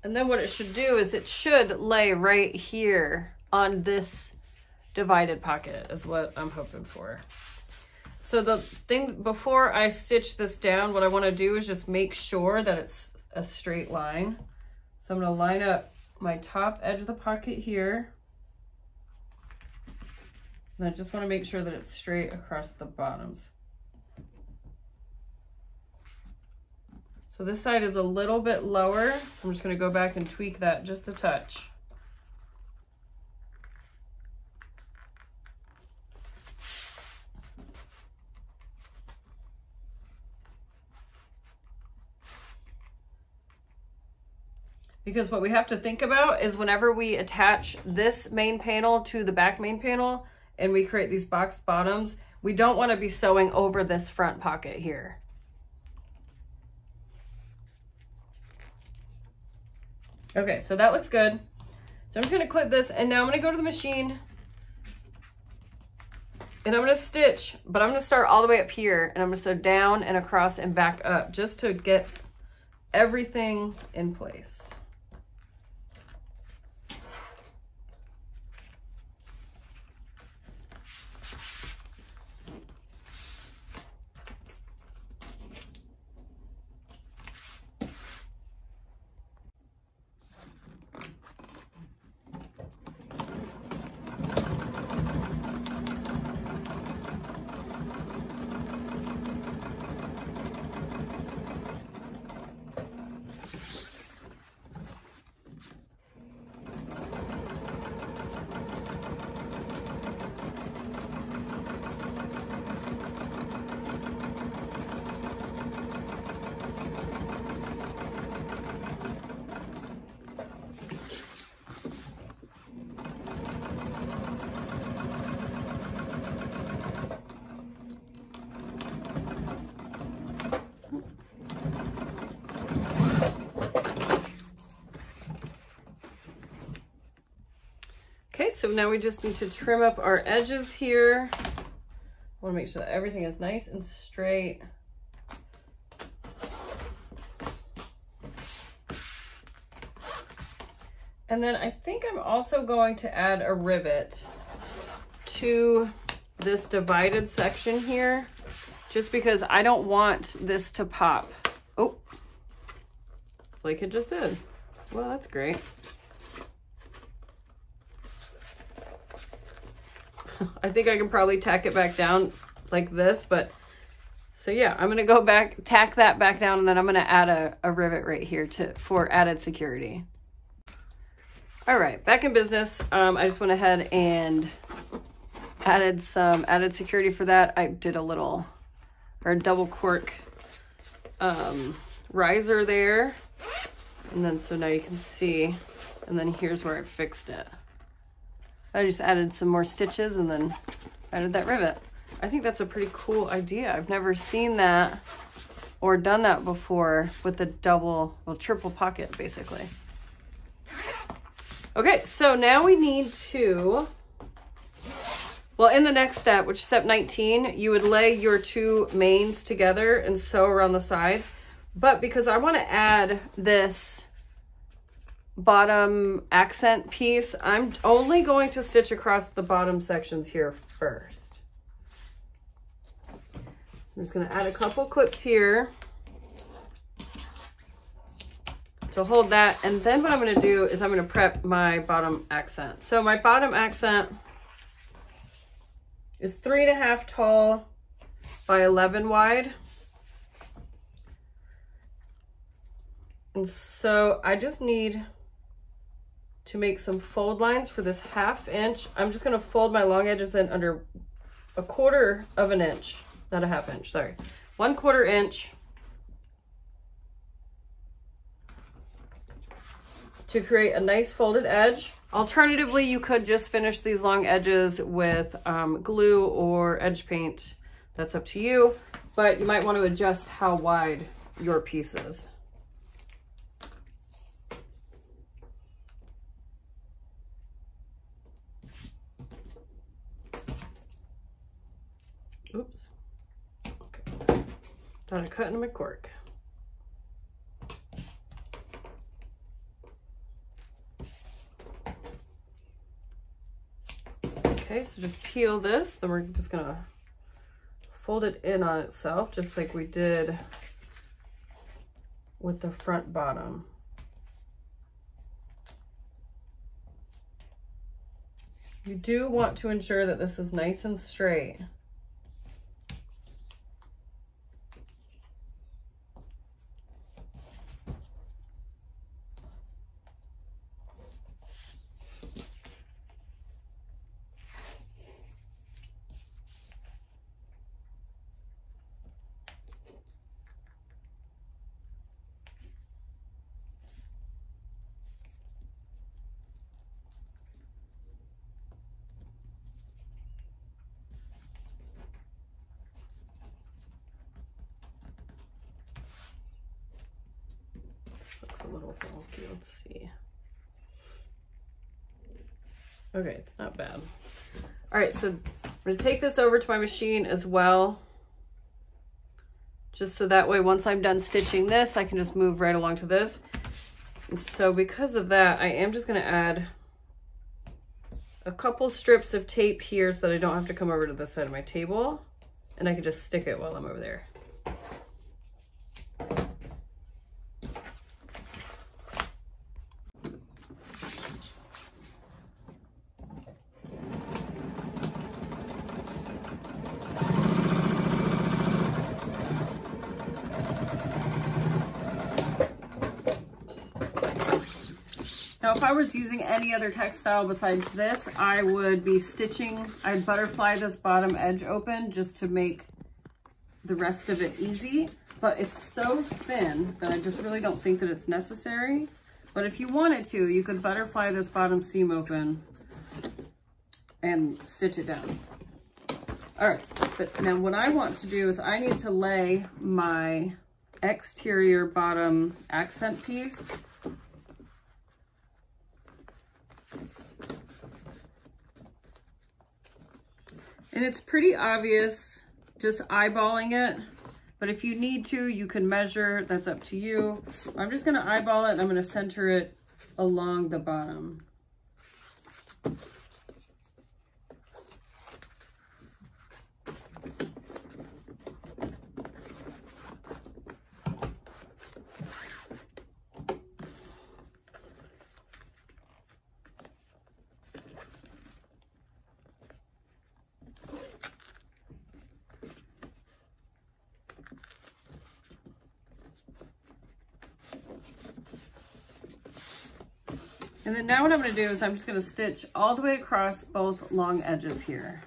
And then what it should do is it should lay right here on this divided pocket is what I'm hoping for. So the thing, before I stitch this down, what I want to do is just make sure that it's a straight line. So I'm going to line up my top edge of the pocket here. And I just want to make sure that it's straight across the bottoms. So this side is a little bit lower, so I'm just going to go back and tweak that just a touch. Because what we have to think about is whenever we attach this main panel to the back main panel and we create these box bottoms, we don't want to be sewing over this front pocket here. Okay, so that looks good. So I'm just going to clip this, and now I'm going to go to the machine and I'm going to stitch, but I'm going to start all the way up here and I'm going to sew down and across and back up just to get everything in place. So now we just need to trim up our edges here. I want to make sure that everything is nice and straight. And then I think I'm also going to add a rivet to this divided section here, just because I don't want this to pop. Oh, like it just did. Well, that's great. I think I can probably tack it back down like this, but so yeah, I'm gonna go back, tack that back down, and then I'm gonna add a rivet right here for added security. All right, back in business. I just went ahead and added some added security for that. I did a little, or a double cork riser there. And then, so now you can see, and then here's where I fixed it. I just added some more stitches and then added that rivet. I think that's a pretty cool idea. I've never seen that or done that before with the double, well, triple pocket basically. Okay, so now we need to, well, in the next step, which is step 19, you would lay your two mains together and sew around the sides. But because I want to add this bottom accent piece, I'm only going to stitch across the bottom sections here first. So I'm just going to add a couple clips here to hold that. And then what I'm going to do is I'm going to prep my bottom accent. So my bottom accent is 3.5 tall by 11 wide. And so I just need to make some fold lines for this 1/2 inch. I'm just going to fold my long edges in under 1/4 of an inch, not a 1/2 inch, sorry. 1/4 inch to create a nice folded edge. Alternatively, you could just finish these long edges with glue or edge paint. That's up to you, but you might want to adjust how wide your piece is. Oops. Okay. Thought I cut into my cork. Okay, so just peel this, then we're just gonna fold it in on itself, just like we did with the front bottom. You do want to ensure that this is nice and straight. Looks a little wonky, let's see. Okay, it's not bad. All right, so I'm gonna take this over to my machine as well, just so that way once I'm done stitching this, I can just move right along to this. And so because of that, I am just gonna add a couple strips of tape here so that I don't have to come over to this side of my table, and I can just stick it while I'm over there. Now, if I was using any other textile besides this, I would be stitching, I'd butterfly this bottom edge open just to make the rest of it easy, but it's so thin that I just really don't think that it's necessary. But if you wanted to, you could butterfly this bottom seam open and stitch it down. All right, but now what I want to do is I need to lay my exterior bottom accent piece. And it's pretty obvious just eyeballing it, but if you need to, you can measure, that's up to you. I'm just gonna eyeball it and I'm gonna center it along the bottom. And then now what I'm going to do is I'm just going to stitch all the way across both long edges here.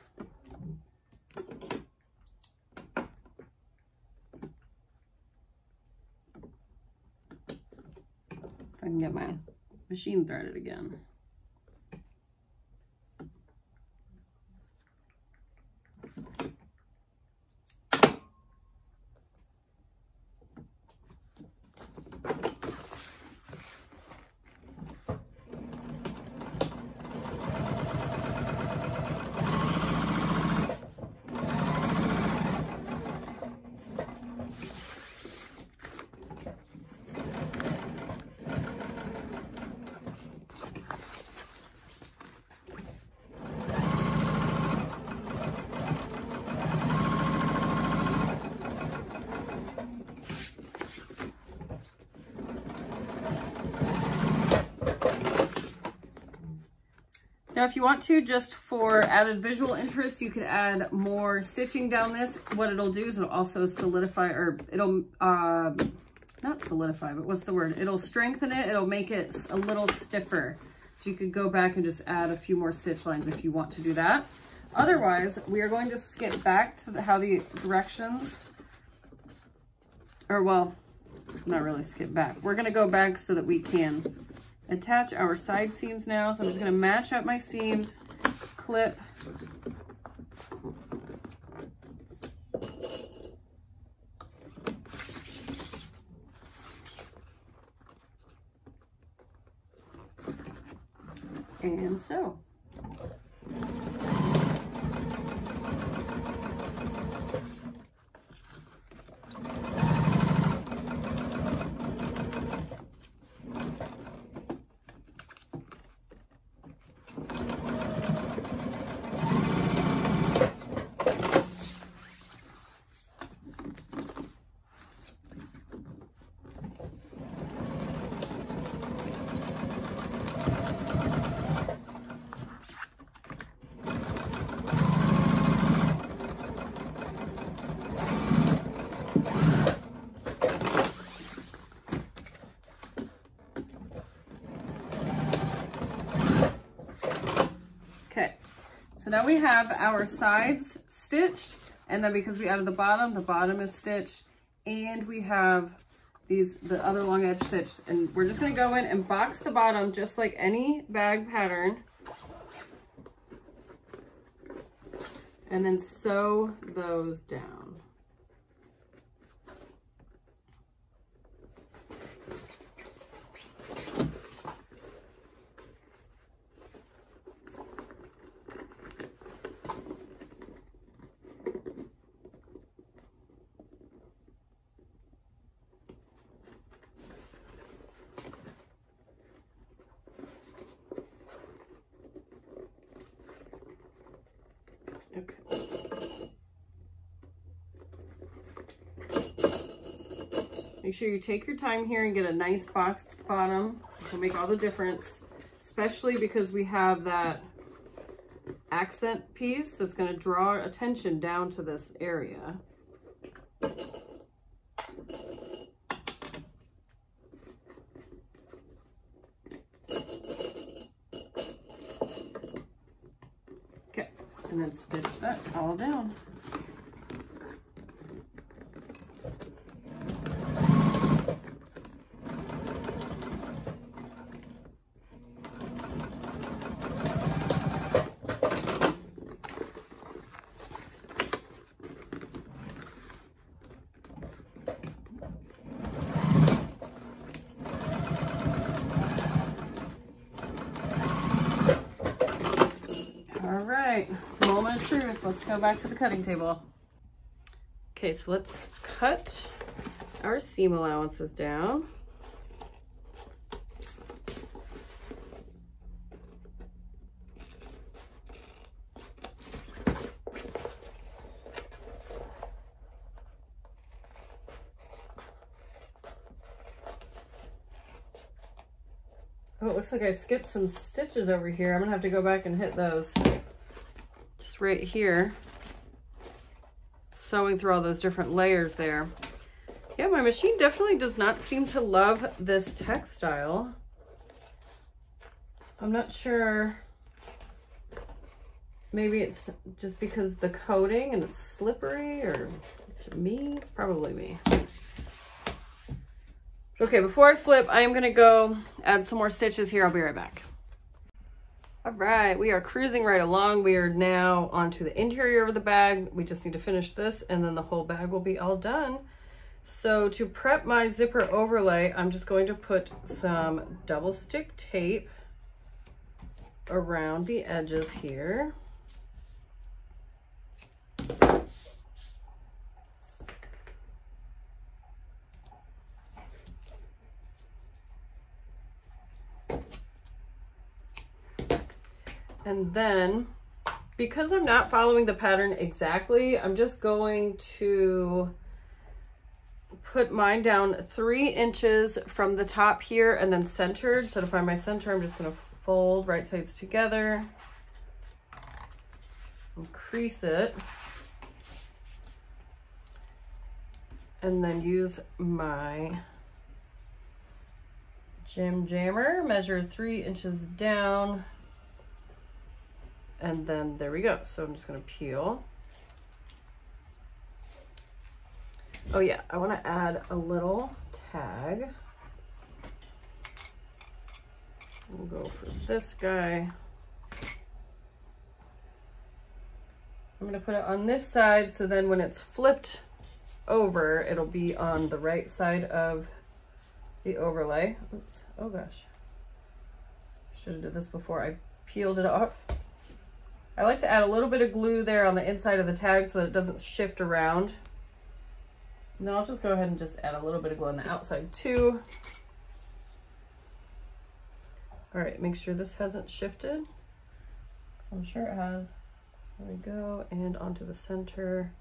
If I can get my machine threaded again. Now, if you want to, just for added visual interest, you could add more stitching down this. What it'll do is it'll also solidify, or it'll, not solidify, but what's the word? It'll strengthen it. It'll make it a little stiffer. So you could go back and just add a few more stitch lines if you want to do that. Otherwise, we are going to skip back to how the directions, or well, not really skip back. We're going to go back so that we can attach our side seams now. So I'm just going to match up my seams, clip, and sew. So now we have our sides stitched, and then because we added the bottom is stitched, and we have the other long edge stitched, and we're just going to go in and box the bottom just like any bag pattern, and then sew those down. Make sure you take your time here and get a nice boxed bottom. This will make all the difference, especially because we have that accent piece that's going to draw attention down to this area. Okay, and then stitch that all down. Moment of truth. Let's go back to the cutting table. Okay, so let's cut our seam allowances down. Oh, it looks like I skipped some stitches over here. I'm gonna have to go back and hit those. Just right here. Sewing through all those different layers there. Yeah, my machine definitely does not seem to love this textile. I'm not sure. Maybe it's just because the coating and it's slippery, or to me, it's probably me. Okay, before I flip, I am gonna go add some more stitches here. I'll be right back. All right, we are cruising right along. We are now onto the interior of the bag. We just need to finish this and then the whole bag will be all done. So to prep my zipper overlay, I'm just going to put some double stick tape around the edges here. And then, because I'm not following the pattern exactly, I'm just going to put mine down 3 inches from the top here and then centered. So to find my center, I'm just going to fold right sides together and crease it. And then use my jammer, measure 3 inches down. And then there we go. So I'm just going to peel. Oh yeah, I want to add a little tag. We'll go for this guy. I'm going to put it on this side, so then when it's flipped over, it'll be on the right side of the overlay. Oops. Oh gosh. Should have did this before I peeled it off. I like to add a little bit of glue there on the inside of the tag so that it doesn't shift around. And then I'll just go ahead and just add a little bit of glue on the outside too. All right, make sure this hasn't shifted. I'm sure it has. There we go, and onto the center.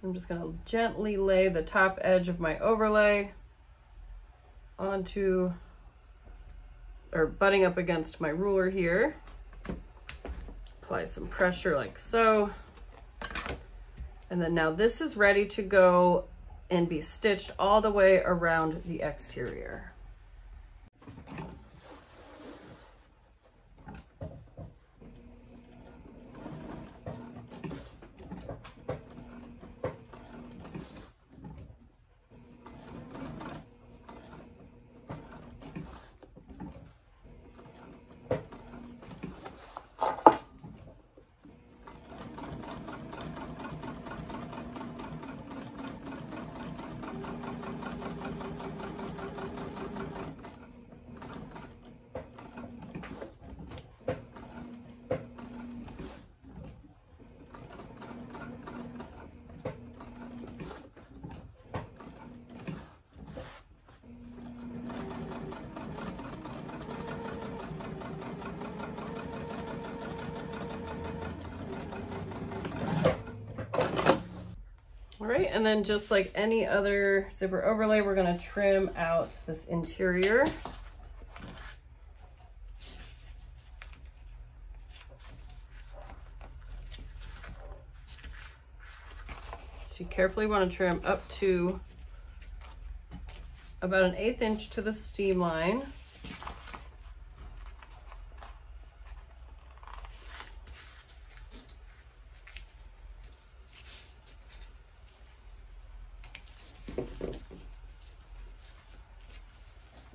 I'm just gonna gently lay the top edge of my overlay onto, or butting up against my ruler here. Apply some pressure like so. And then now this is ready to go and be stitched all the way around the exterior. All right, and then just like any other zipper overlay, we're gonna trim out this interior. So you carefully wanna trim up to about 1/8 inch to the seam line.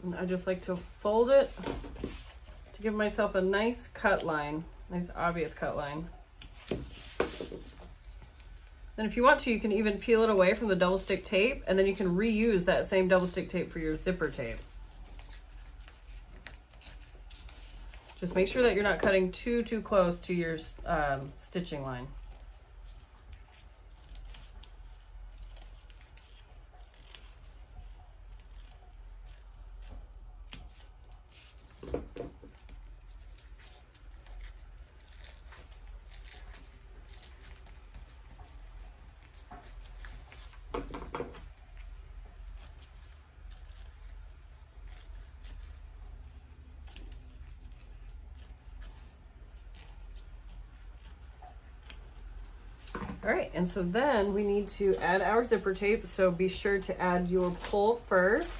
And I just like to fold it to give myself a nice cut line, nice obvious cut line. Then if you want to, you can even peel it away from the double stick tape, and then you can reuse that same double stick tape for your zipper tape. Just make sure that you're not cutting too close to your stitching line. All right, and so then we need to add our zipper tape. So be sure to add your pull first.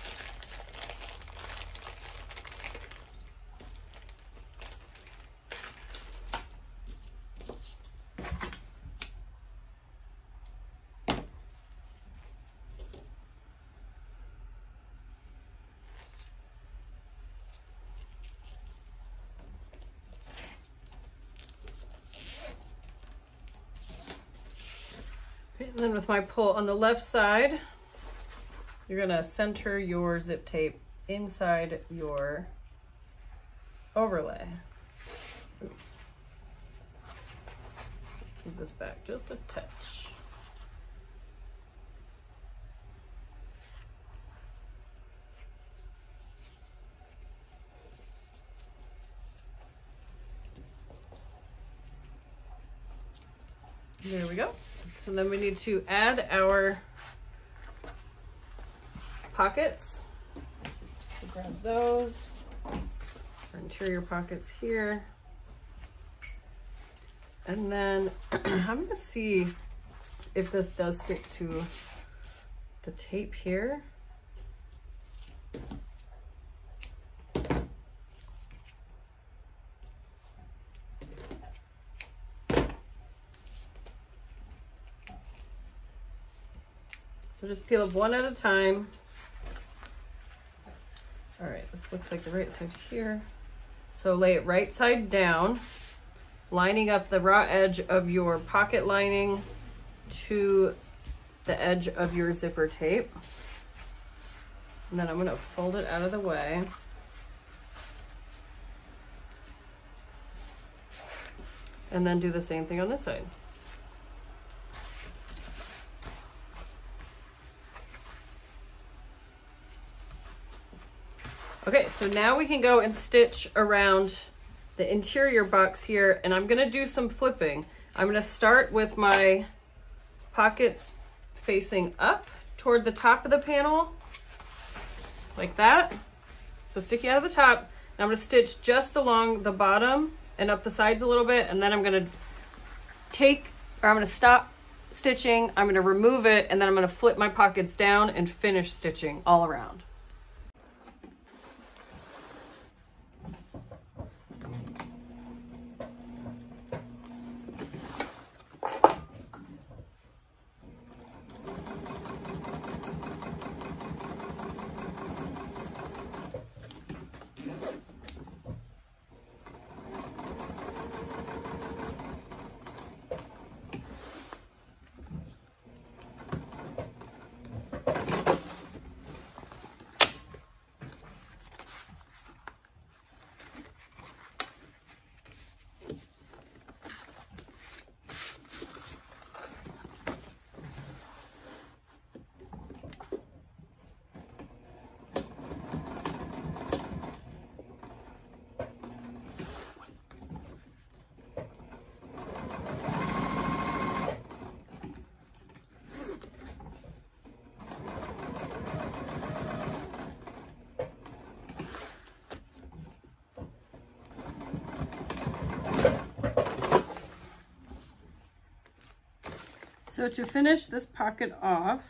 And then with my pull on the left side, you're gonna center your zip tape inside your overlay. Oops. Move this back just a touch. There we go. So then we need to add our pockets. So grab those, our interior pockets here. And then I'm gonna see if this does stick to the tape here. So just peel up one at a time. All right, this looks like the right side here. So lay it right side down, lining up the raw edge of your pocket lining to the edge of your zipper tape. And then I'm gonna fold it out of the way. And then do the same thing on this side. Okay, so now we can go and stitch around the interior box here, and I'm gonna do some flipping. I'm gonna start with my pockets facing up toward the top of the panel, like that. So sticking out of the top, and I'm gonna stitch just along the bottom and up the sides a little bit, and then I'm gonna stop stitching, I'm gonna remove it, and then I'm gonna flip my pockets down and finish stitching all around. So to finish this pocket off,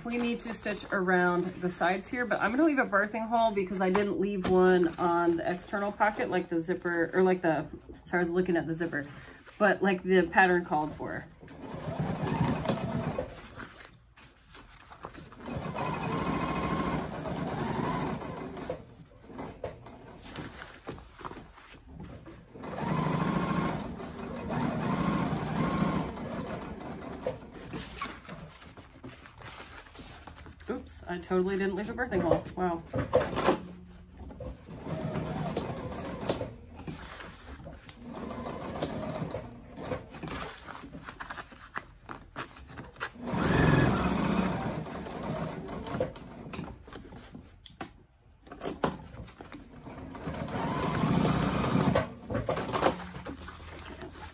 we need to stitch around the sides here, but I'm gonna leave a birthing hole because I didn't leave one on the external pocket like the zipper, or like the, sorry, I was looking at the zipper, but like the pattern called for. Oops, I totally didn't leave a birthing hole. Wow.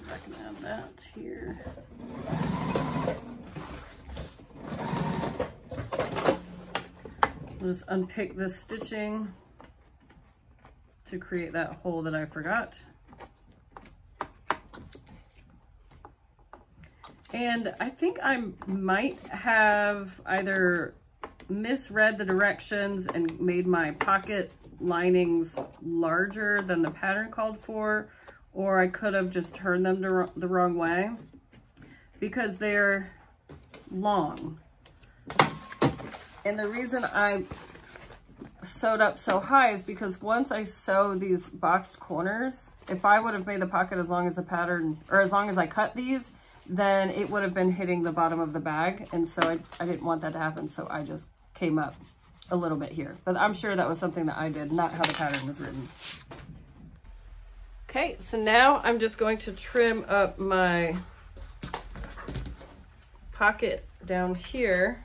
I can add that here. Just unpick this stitching to create that hole that I forgot. And I think I might have either misread the directions and made my pocket linings larger than the pattern called for, or I could have just turned them the wrong way because they're long. And the reason I sewed up so high is because once I sew these boxed corners, if I would have made the pocket as long as the pattern, or as long as I cut these, then it would have been hitting the bottom of the bag. And so I didn't want that to happen. So I just came up a little bit here, but I'm sure that was something that I did, not how the pattern was written. Okay, so now I'm just going to trim up my pocket down here.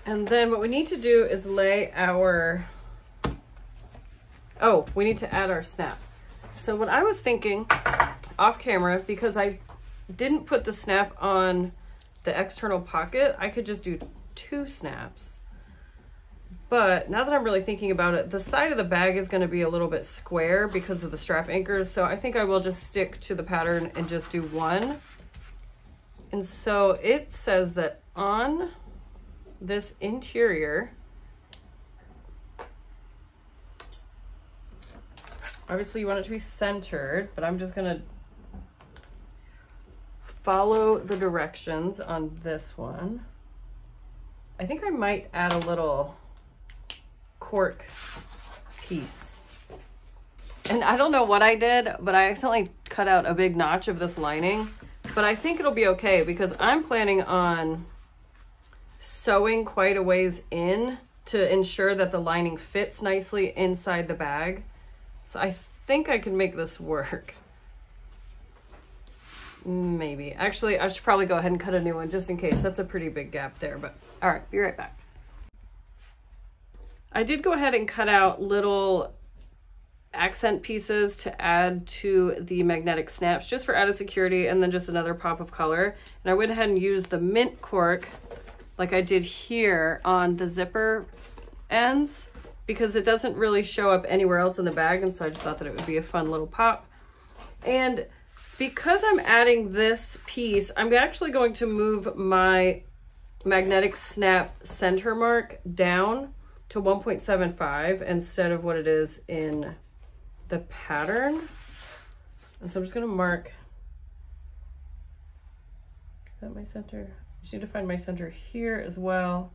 And then what we need to do is lay our, oh, we need to add our snap. So what I was thinking off camera, because I didn't put the snap on the external pocket, I could just do 2 snaps. But now that I'm really thinking about it, the side of the bag is going to be a little bit square because of the strap anchors. So I think I will just stick to the pattern and just do 1. And so it says that on this interior, obviously you want it to be centered, but I'm just gonna follow the directions on this one. I think I might add a little cork piece. And I don't know what I did, but I accidentally cut out a big notch of this lining, but I think it'll be okay because I'm planning on sewing quite a ways in to ensure that the lining fits nicely inside the bag. So I think I can make this work. Maybe. Actually, I should probably go ahead and cut a new one just in case. That's a pretty big gap there, but all right, be right back. I did go ahead and cut out little accent pieces to add to the magnetic snaps just for added security, and then just another pop of color. And I went ahead and used the mint cork like I did here on the zipper ends because it doesn't really show up anywhere else in the bag, and so I just thought that it would be a fun little pop. And because I'm adding this piece, I'm actually going to move my magnetic snap center mark down to 1.75 instead of what it is in the pattern. And so I'm just going to mark, is that my center? I just need to find my center here as well.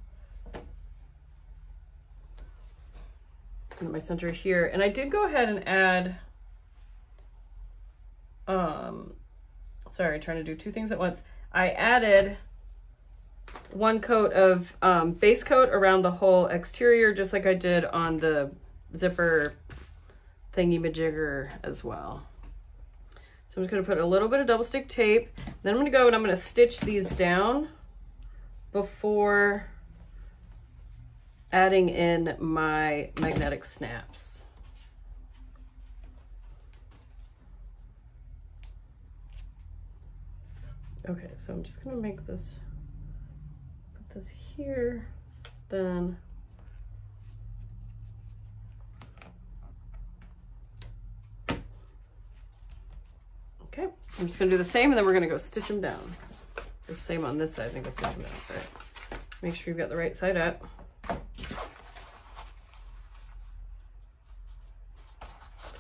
And my center here. And I did go ahead and add, sorry, trying to do 2 things at once. I added 1 coat of base coat around the whole exterior, just like I did on the zipper thingy-majigger as well. So I'm just gonna put a little bit of double stick tape. Then I'm gonna go and I'm gonna stitch these down before adding in my magnetic snaps. Okay, so I'm just gonna make this, put this here, then okay, I'm just gonna do the same, and then we're gonna go stitch them down. The same on this side, I think I'll stitch them down. All right, make sure you've got the right side up. I'm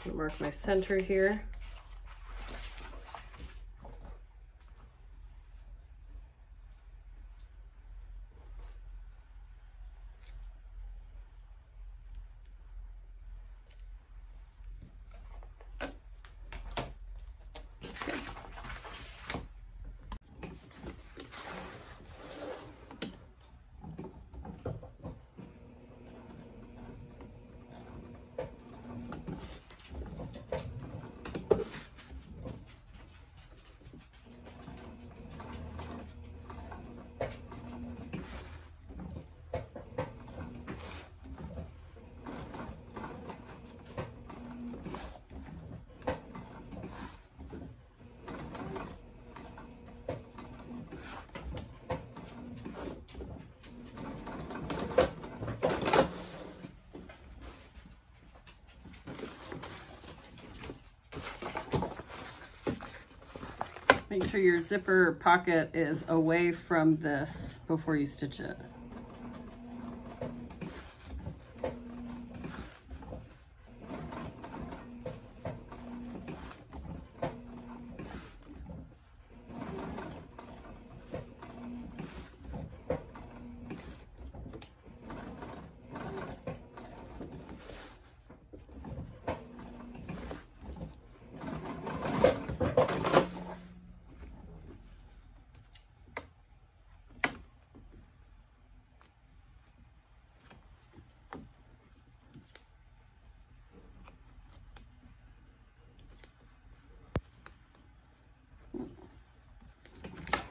gonna mark my center here. Make sure your zipper pocket is away from this before you stitch it.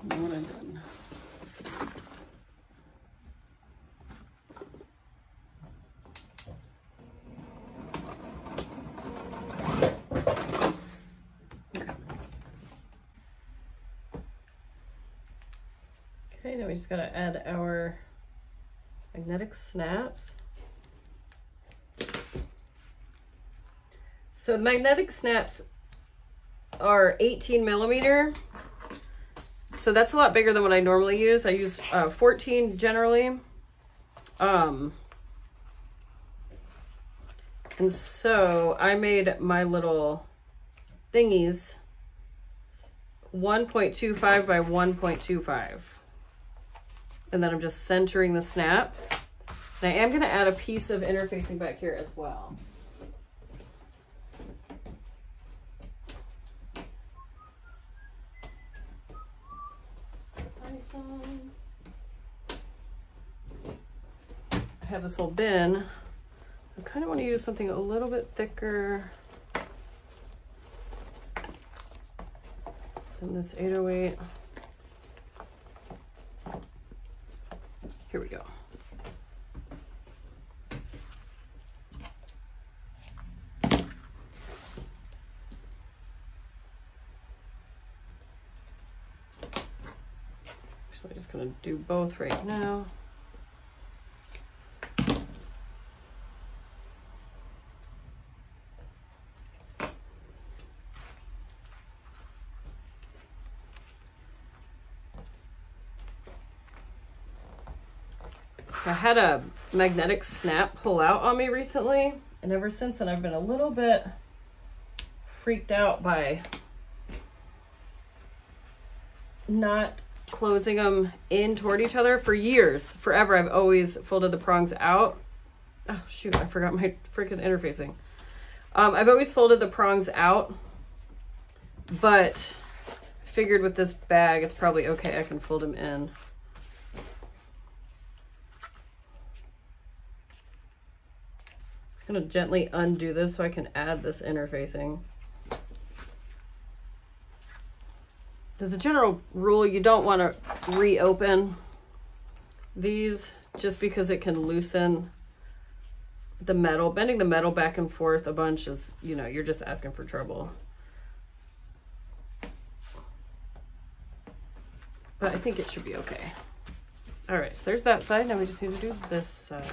What I've done. Okay, now we just gotta add our magnetic snaps. So the magnetic snaps are 18 millimeter. So that's a lot bigger than what I normally use. I use 14 generally. And so I made my little thingies 1.25 by 1.25. And then I'm just centering the snap. And I am going to add a piece of interfacing back here as well. I have this whole bin. I kind of want to use something a little bit thicker than this 808. Here we go. So I'm just going to do both right now. I had a magnetic snap pull out on me recently, and ever since then I've been a little bit freaked out by not closing them in toward each other. For years, forever, I've always folded the prongs out. Oh shoot, I forgot my freaking interfacing. I've always folded the prongs out, but figured with this bag it's probably okay, I can fold them in. Going to gently undo this so I can add this interfacing. As a general rule, you don't want to reopen these just because it can loosen the metal. Bending the metal back and forth a bunch is, you know, you're just asking for trouble. But I think it should be okay. All right, so there's that side. Now we just need to do this side.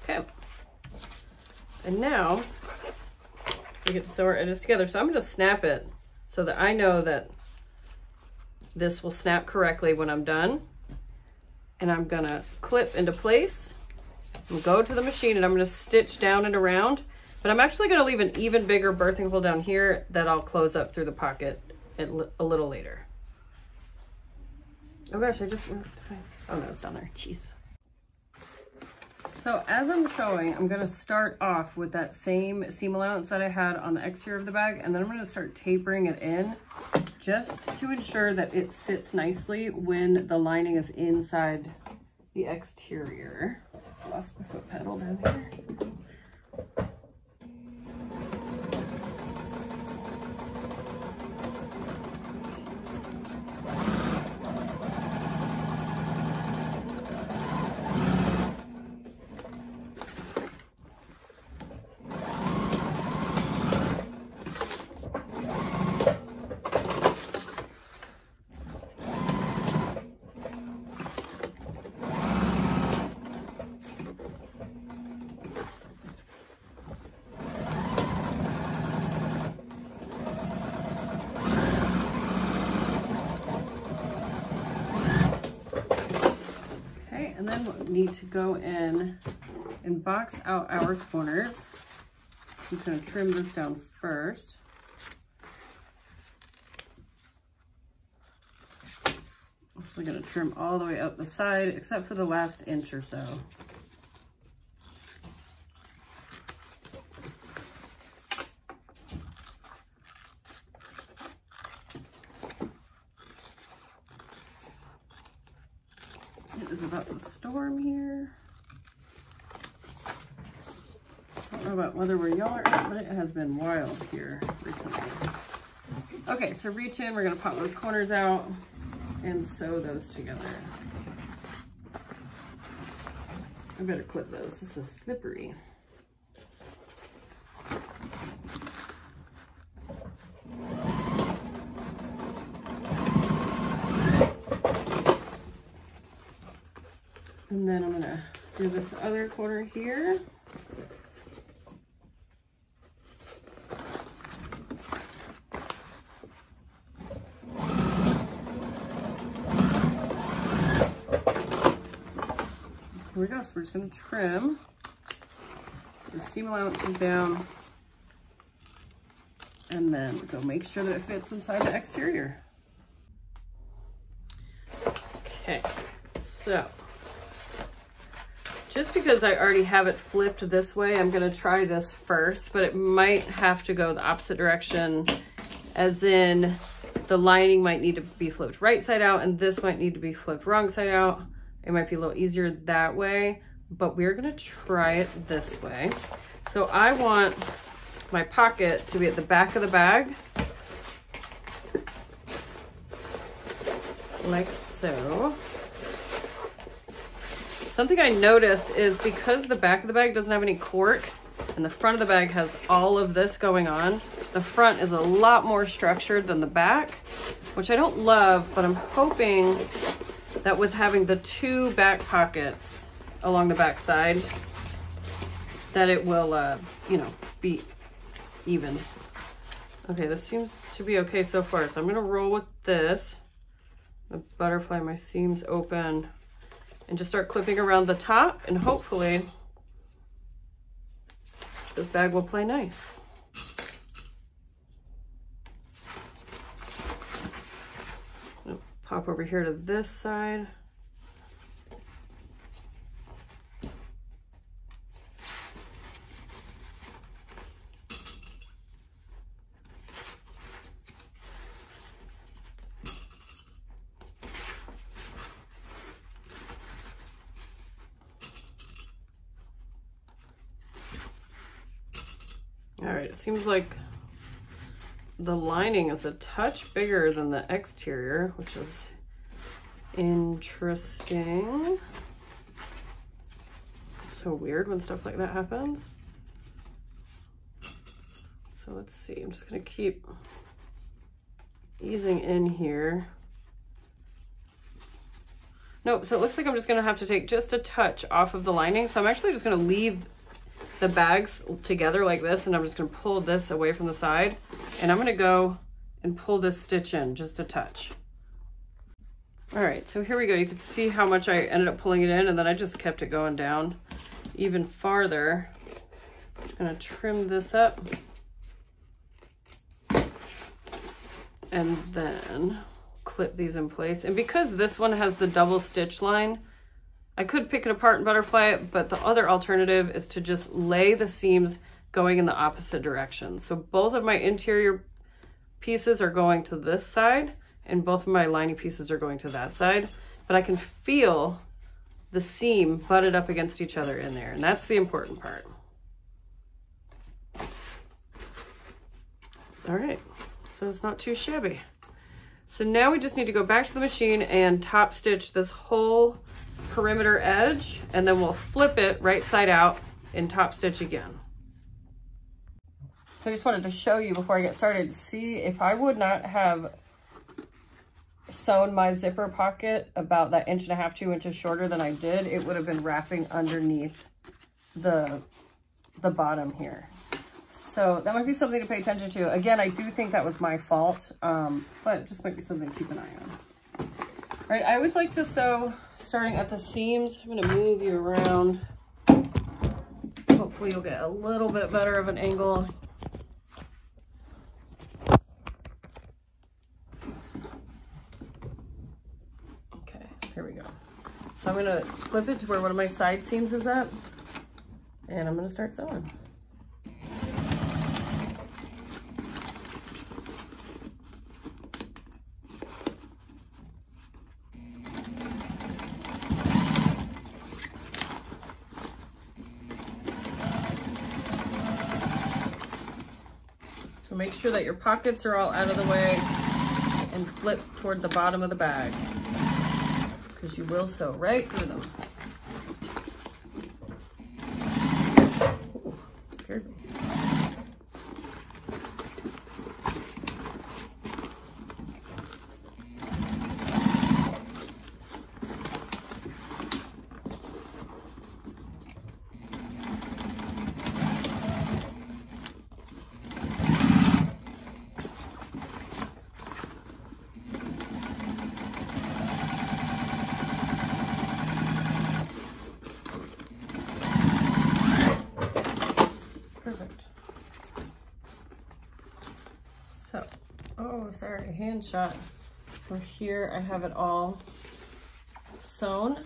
Okay, and now we get to sew our edges together. So I'm going to snap it so that I know that this will snap correctly when I'm done. And I'm going to clip into place and go to the machine, and I'm going to stitch down and around. But I'm actually going to leave an even bigger birthing hole down here that I'll close up through the pocket a little later. Oh gosh, oh no, it's down there. Jeez. So as I'm sewing, I'm going to start off with that same seam allowance that I had on the exterior of the bag, and then I'm going to start tapering it in just to ensure that it sits nicely when the lining is inside the exterior. lost my foot pedal down here. And then we need to go in and box out our corners. I'm just going to trim this down first. I'm actually going to trim all the way up the side except for the last inch or so. It is about to storm here. I don't know about whether where y'all are at, but it has been wild here recently. Okay, so reach in, we're gonna pop those corners out and sew those together. I better clip those, this is slippery. And then I'm gonna do this other corner here. Here we go, so we're just gonna trim the seam allowances down and then go make sure that it fits inside the exterior. Okay, so just because I already have it flipped this way, I'm gonna try this first, but it might have to go the opposite direction, as in the lining might need to be flipped right side out and this might need to be flipped wrong side out. It might be a little easier that way, but we're gonna try it this way. So I want my pocket to be at the back of the bag, like so. Something I noticed is because the back of the bag doesn't have any cork and the front of the bag has all of this going on, the front is a lot more structured than the back, which I don't love, but I'm hoping that with having the two back pockets along the back side, that it will, you know, be even. Okay, this seems to be okay so far. So I'm gonna roll with this, the butterfly my seams open, and just start clipping around the top, and hopefully this bag will play nice. I'll pop over here to this side. All right, it seems like the lining is a touch bigger than the exterior, which is interesting. It's so weird when stuff like that happens. So let's see, I'm just gonna keep easing in here. Nope, so it looks like I'm just gonna have to take just a touch off of the lining. So I'm actually just gonna leave the bags together like this, and I'm just gonna pull this away from the side, and I'm gonna go and pull this stitch in just a touch. All right, so here we go. You can see how much I ended up pulling it in, and then I just kept it going down even farther. I'm gonna trim this up and then clip these in place. And because this one has the double stitch line, I could pick it apart and butterfly it, but the other alternative is to just lay the seams going in the opposite direction. So both of my interior pieces are going to this side and both of my lining pieces are going to that side, but I can feel the seam butted up against each other in there. And that's the important part. All right, so it's not too shabby. So now we just need to go back to the machine and top stitch this whole perimeter edge, and then we'll flip it right side out and top stitch again. So I just wanted to show you before I get started, see if I would not have sewn my zipper pocket about that 1.5 to 2 inches shorter than I did, it would have been wrapping underneath the bottom here. So that might be something to pay attention to. Again, I do think that was my fault, but it just might be something to keep an eye on. All right, I always like to sew starting at the seams. I'm gonna move you around. Hopefully you'll get a little bit better of an angle. Okay, here we go. So I'm gonna flip it to where one of my side seams is at, and I'm gonna start sewing. So make sure that your pockets are all out of the way and flip toward the bottom of the bag, because you will sew right through them. Ooh, scared me. Sorry, hand shot. So here I have it all sewn,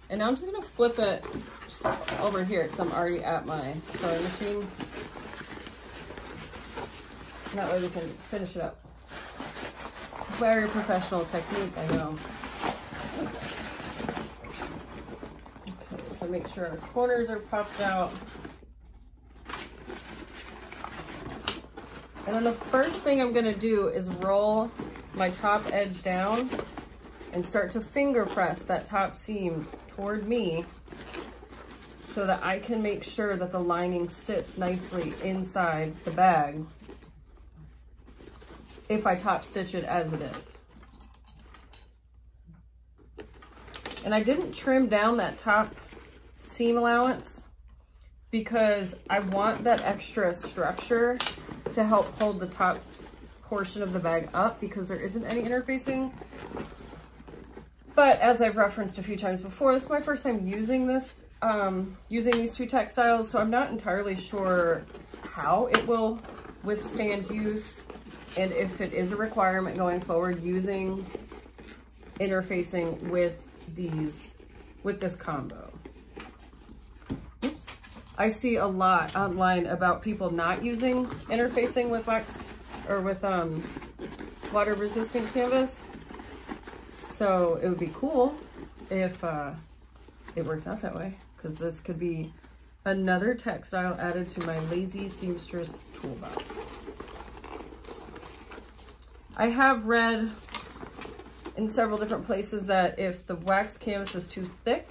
and now I'm just gonna flip it just over here because I'm already at my sewing machine. And that way we can finish it up. Very professional technique, I know. Okay, so make sure our corners are popped out. And then the first thing I'm gonna do is roll my top edge down and start to finger press that top seam toward me so that I can make sure that the lining sits nicely inside the bag if I top stitch it as it is. And I didn't trim down that top seam allowance because I want that extra structure to help hold the top portion of the bag up, because there isn't any interfacing. But as I've referenced a few times before, this is my first time using this, using these two textiles, so I'm not entirely sure how it will withstand use and if it is a requirement going forward using interfacing with this combo. Oops. I see a lot online about people not using interfacing with wax or with water resistant canvas. So it would be cool if it works out that way, because this could be another textile added to my lazy seamstress toolbox. I have read in several different places that if the wax canvas is too thick,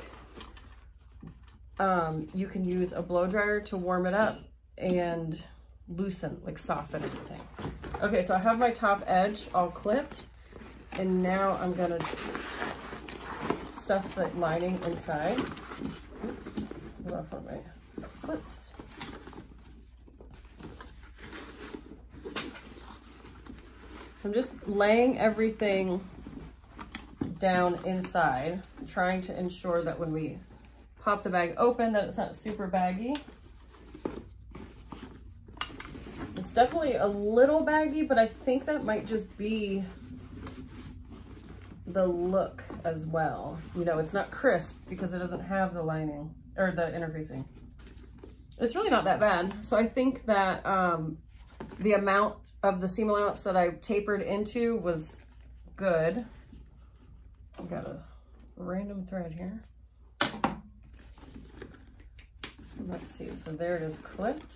you can use a blow dryer to warm it up and loosen, like soften everything. Okay, so I have my top edge all clipped, and now I'm gonna stuff the lining inside. Oops, go off on my clips. So I'm just laying everything down inside, trying to ensure that when we pop the bag open that it's not super baggy. It's definitely a little baggy, but I think that might just be the look as well. You know, it's not crisp because it doesn't have the lining or the interfacing. It's really not that bad. So I think that the amount of the seam allowance that I tapered into was good. I've got a random thread here. Let's see, so there it is clipped.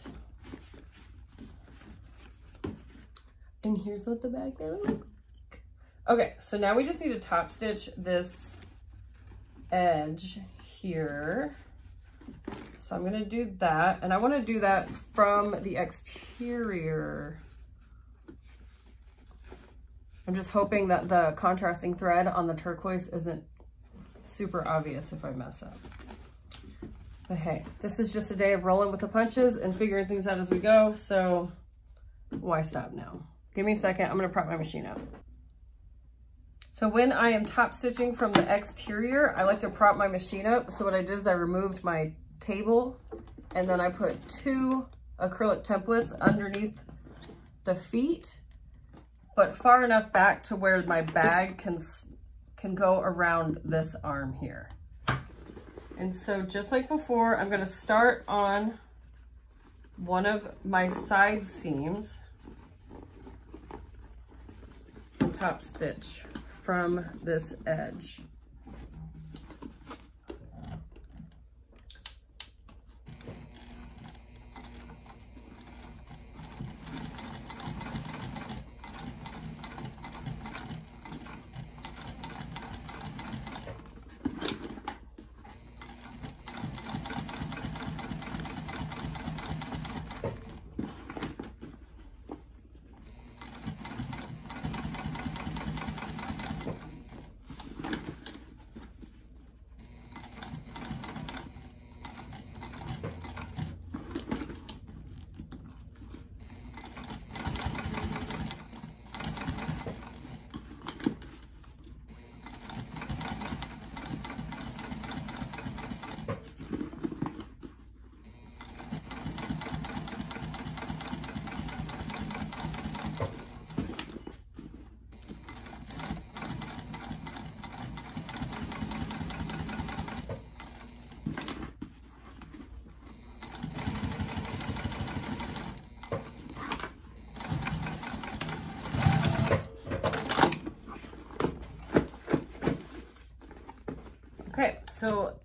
And here's what the back gonna look like. Okay, so now we just need to top stitch this edge here. So I'm gonna do that, and I wanna do that from the exterior. I'm just hoping that the contrasting thread on the turquoise isn't super obvious if I mess up. But hey, this is just a day of rolling with the punches and figuring things out as we go, so why stop now? Give me a second, I'm gonna prop my machine up. So when I am top stitching from the exterior, I like to prop my machine up. So what I did is I removed my table and then I put 2 acrylic templates underneath the feet, but far enough back to where my bag can go around this arm here. And so just like before, I'm gonna start on one of my side seams and top stitch from this edge. Okay, so,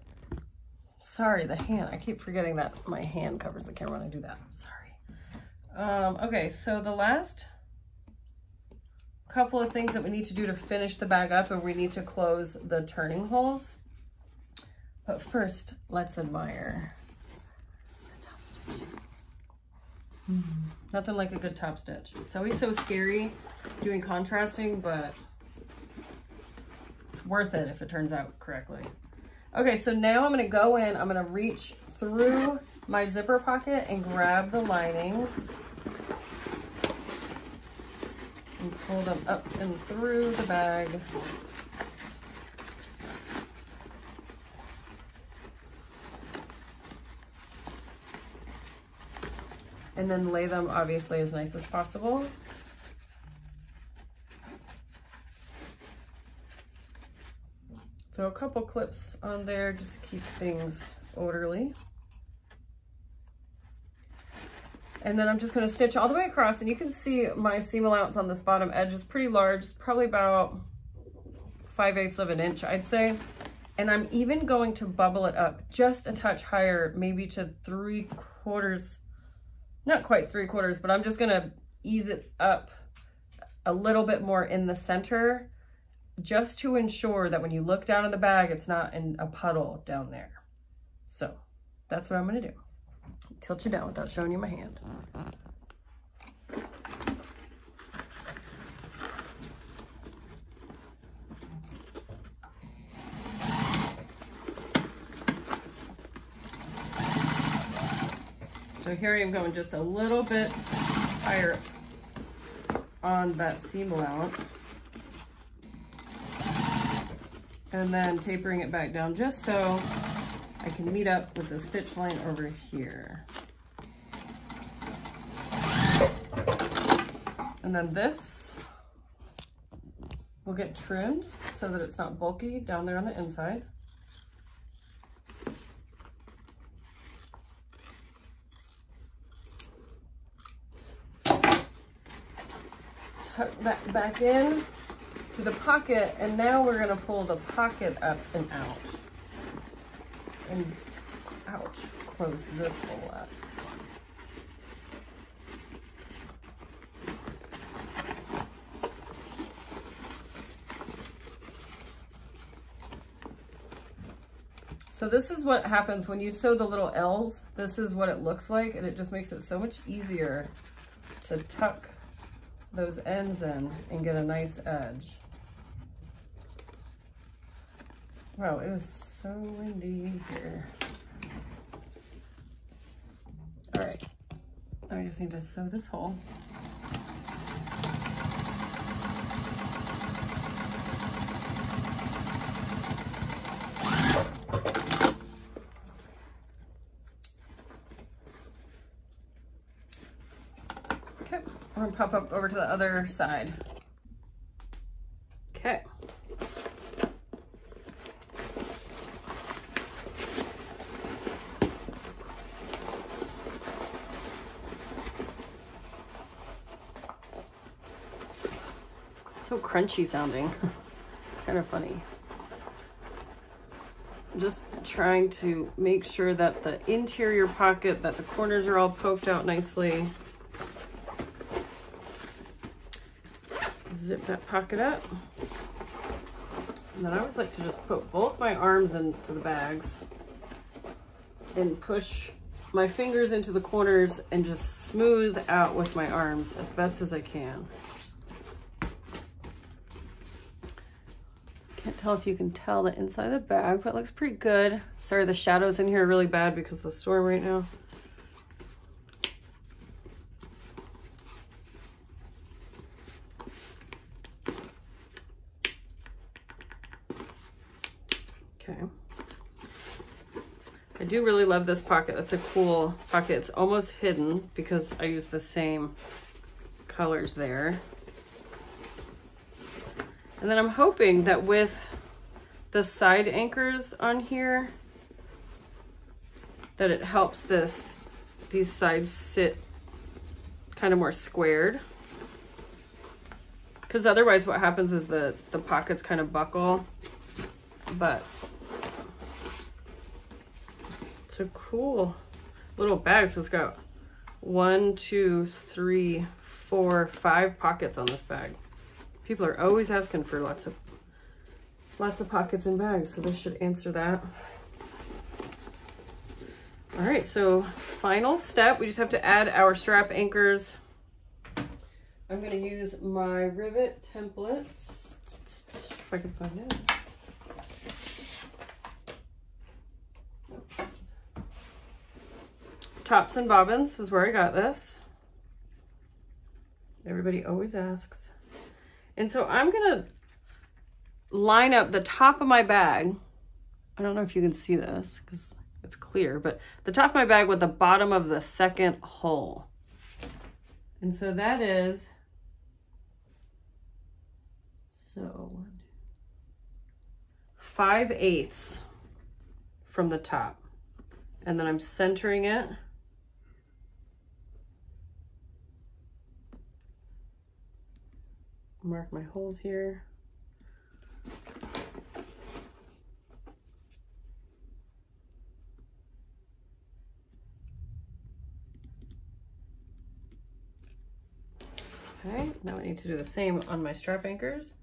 sorry, the hand, I keep forgetting that my hand covers the camera when I do that, sorry. Okay, so the last couple of things that we need to do to finish the bag up, and we need to close the turning holes. But first, let's admire the top stitch. Nothing like a good top stitch. It's always so scary doing contrasting, but it's worth it if it turns out correctly. Okay, so now I'm gonna go in, I'm gonna reach through my zipper pocket and grab the linings and pull them up and through the bag. And then lay them obviously as nice as possible. Throw a couple clips on there just to keep things orderly. And then I'm just gonna stitch all the way across, and you can see my seam allowance on this bottom edge is pretty large. It's probably about 5/8 of an inch, I'd say. And I'm even going to bubble it up just a touch higher, maybe to 3/4, not quite 3/4, but I'm just gonna ease it up a little bit more in the center, just to ensure that when you look down in the bag, it's not in a puddle down there. So that's what I'm gonna do. Tilt you down without showing you my hand. So here I am going just a little bit higher on that seam allowance. And then tapering it back down just so I can meet up with the stitch line over here. And then this will get trimmed so that it's not bulky down there on the inside. Tuck that back in to the pocket, and now we're gonna pull the pocket up and out. And ouch, close this hole up. So this is what happens when you sew the little L's. This is what it looks like, and it just makes it so much easier to tuck those ends in and get a nice edge. Wow, it was so windy here. All right, I just need to sew this hole. I'm gonna pop up over to the other side. Okay. So crunchy sounding. It's kind of funny. I'm just trying to make sure that the interior pocket, that the corners are all poked out nicely. Zip that pocket up. And then I always like to just put both my arms into the bags and push my fingers into the corners and just smooth out with my arms as best as I can. Can't tell if you can tell the inside of the bag, but it looks pretty good. Sorry, the shadows in here are really bad because of the storm right now. Okay. I do really love this pocket. That's a cool pocket. It's almost hidden because I use the same colors there. And then I'm hoping that with the side anchors on here, that it helps these sides sit kind of more squared. Because otherwise what happens is the pockets kind of buckle. But it's a cool little bag. So it's got 1, 2, 3, 4, 5 pockets on this bag. People are always asking for lots of pockets in bags, so this should answer that. All right, so final step, we just have to add our strap anchors. I'm going to use my rivet templates, if I can find it. Tops and Bobbins is where I got this. Everybody always asks. And so I'm gonna line up the top of my bag. I don't know if you can see this because it's clear, but the top of my bag with the bottom of the second hole. And so that is, so 5/8 from the top. And then I'm centering it. Mark my holes here. Okay, now I need to do the same on my strap anchors.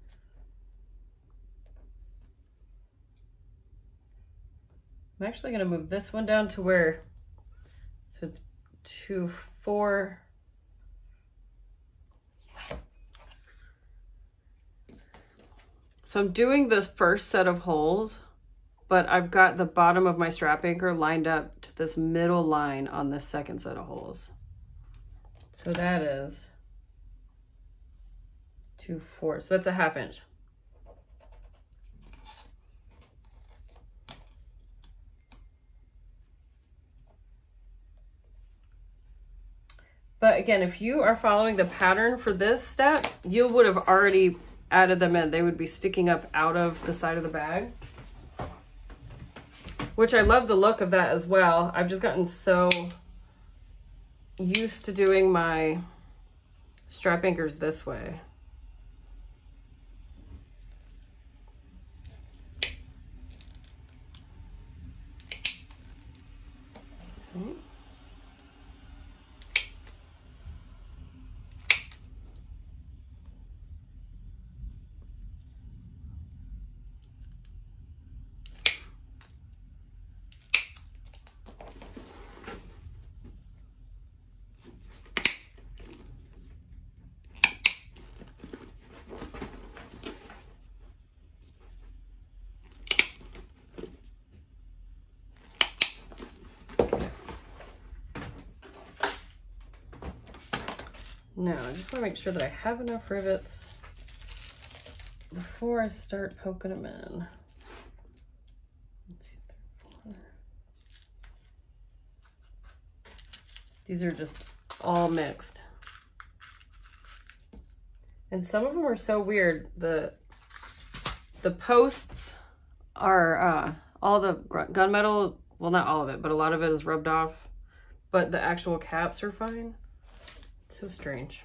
I'm actually going to move this one down to where, so it's 2, 4. So I'm doing this first set of holes, but I've got the bottom of my strap anchor lined up to this middle line on this second set of holes. So that is 2, 4. So that's a 1/2 inch. But again, if you are following the pattern for this step, you would have already added them in. They would be sticking up out of the side of the bag, which I love the look of that as well. I've just gotten so used to doing my strap anchors this way. Now, I just want to make sure that I have enough rivets before I start poking them in. 1, 2, 3, 4. These are just all mixed. And some of them are so weird. The posts are all the gunmetal, well, not all of it, but a lot of it is rubbed off, but the actual caps are fine. It's so strange.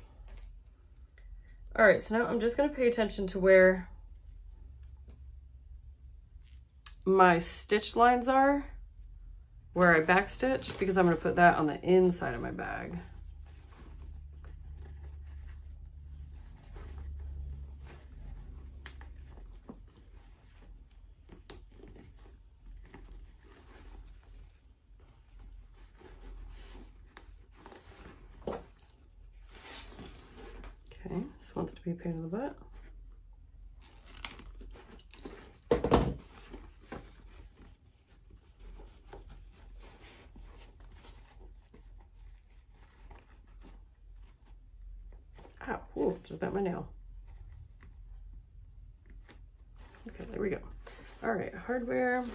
All right, so now I'm just gonna pay attention to where my stitch lines are, where I backstitch, because I'm gonna put that on the inside of my bag. Okay, this wants to be a pain in the butt. Ow, whoa, just bent my nail. Okay, there we go. All right, hardware.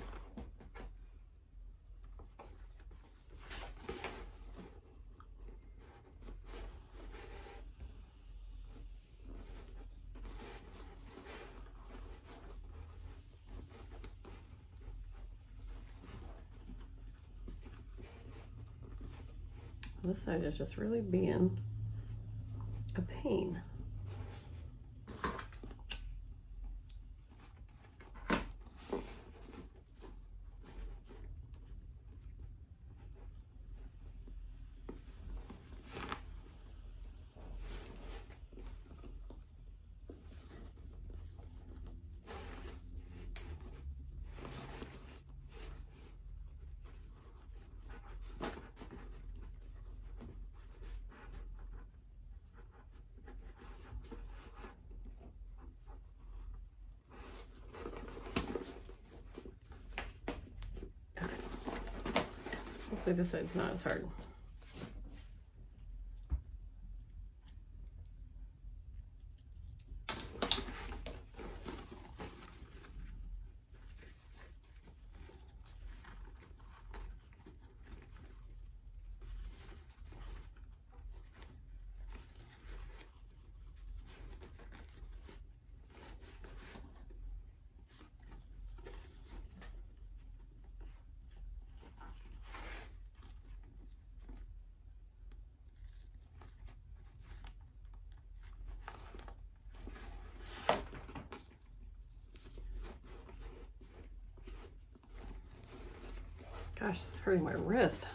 This side is just really being a pain. Hopefully this side's not as hard. Gosh, it's hurting my wrist.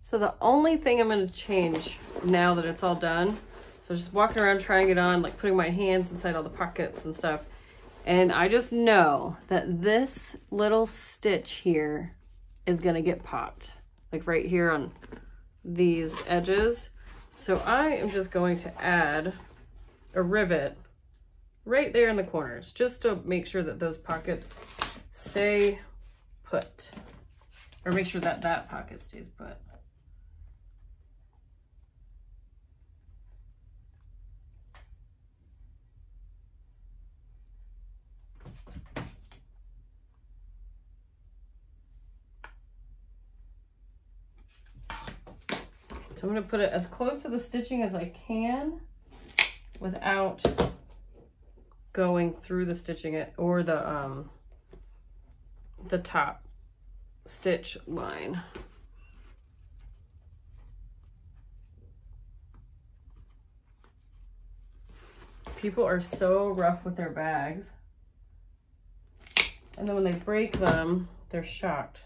So the only thing I'm going to change now that it's all done, so just walking around trying it on, like putting my hands inside all the pockets and stuff, and I just know that this little stitch here is going to get popped, like right here on these edges. So I am just going to add a rivet right there in the corners, just to make sure that those pockets stay put, or make sure that that pocket stays put. So I'm going to put it as close to the stitching as I can without going through the stitching or the top stitch line. People are so rough with their bags, and then when they break them, they're shocked.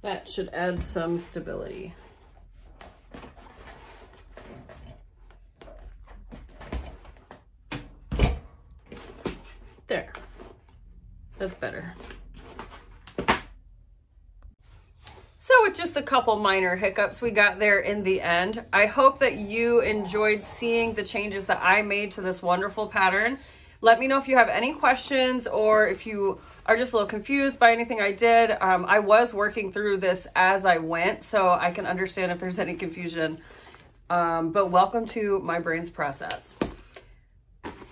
That should add some stability. There, that's better. So with just a couple minor hiccups, we got there in the end. I hope that you enjoyed seeing the changes that I made to this wonderful pattern. Let me know if you have any questions, or if you are just a little confused by anything I did. I was working through this as I went, so I can understand if there's any confusion. But welcome to my brain's process.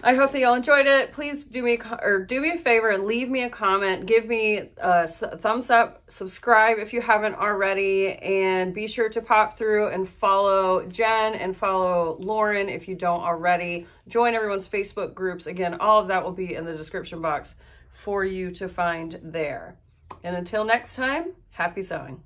I hope that y'all enjoyed it. Please do me a favor and leave me a comment. Give me a thumbs up, subscribe if you haven't already, and be sure to pop through and follow Jen and follow Lauren if you don't already. Join everyone's Facebook groups. Again, all of that will be in the description box for you to find there. And until next time, happy sewing.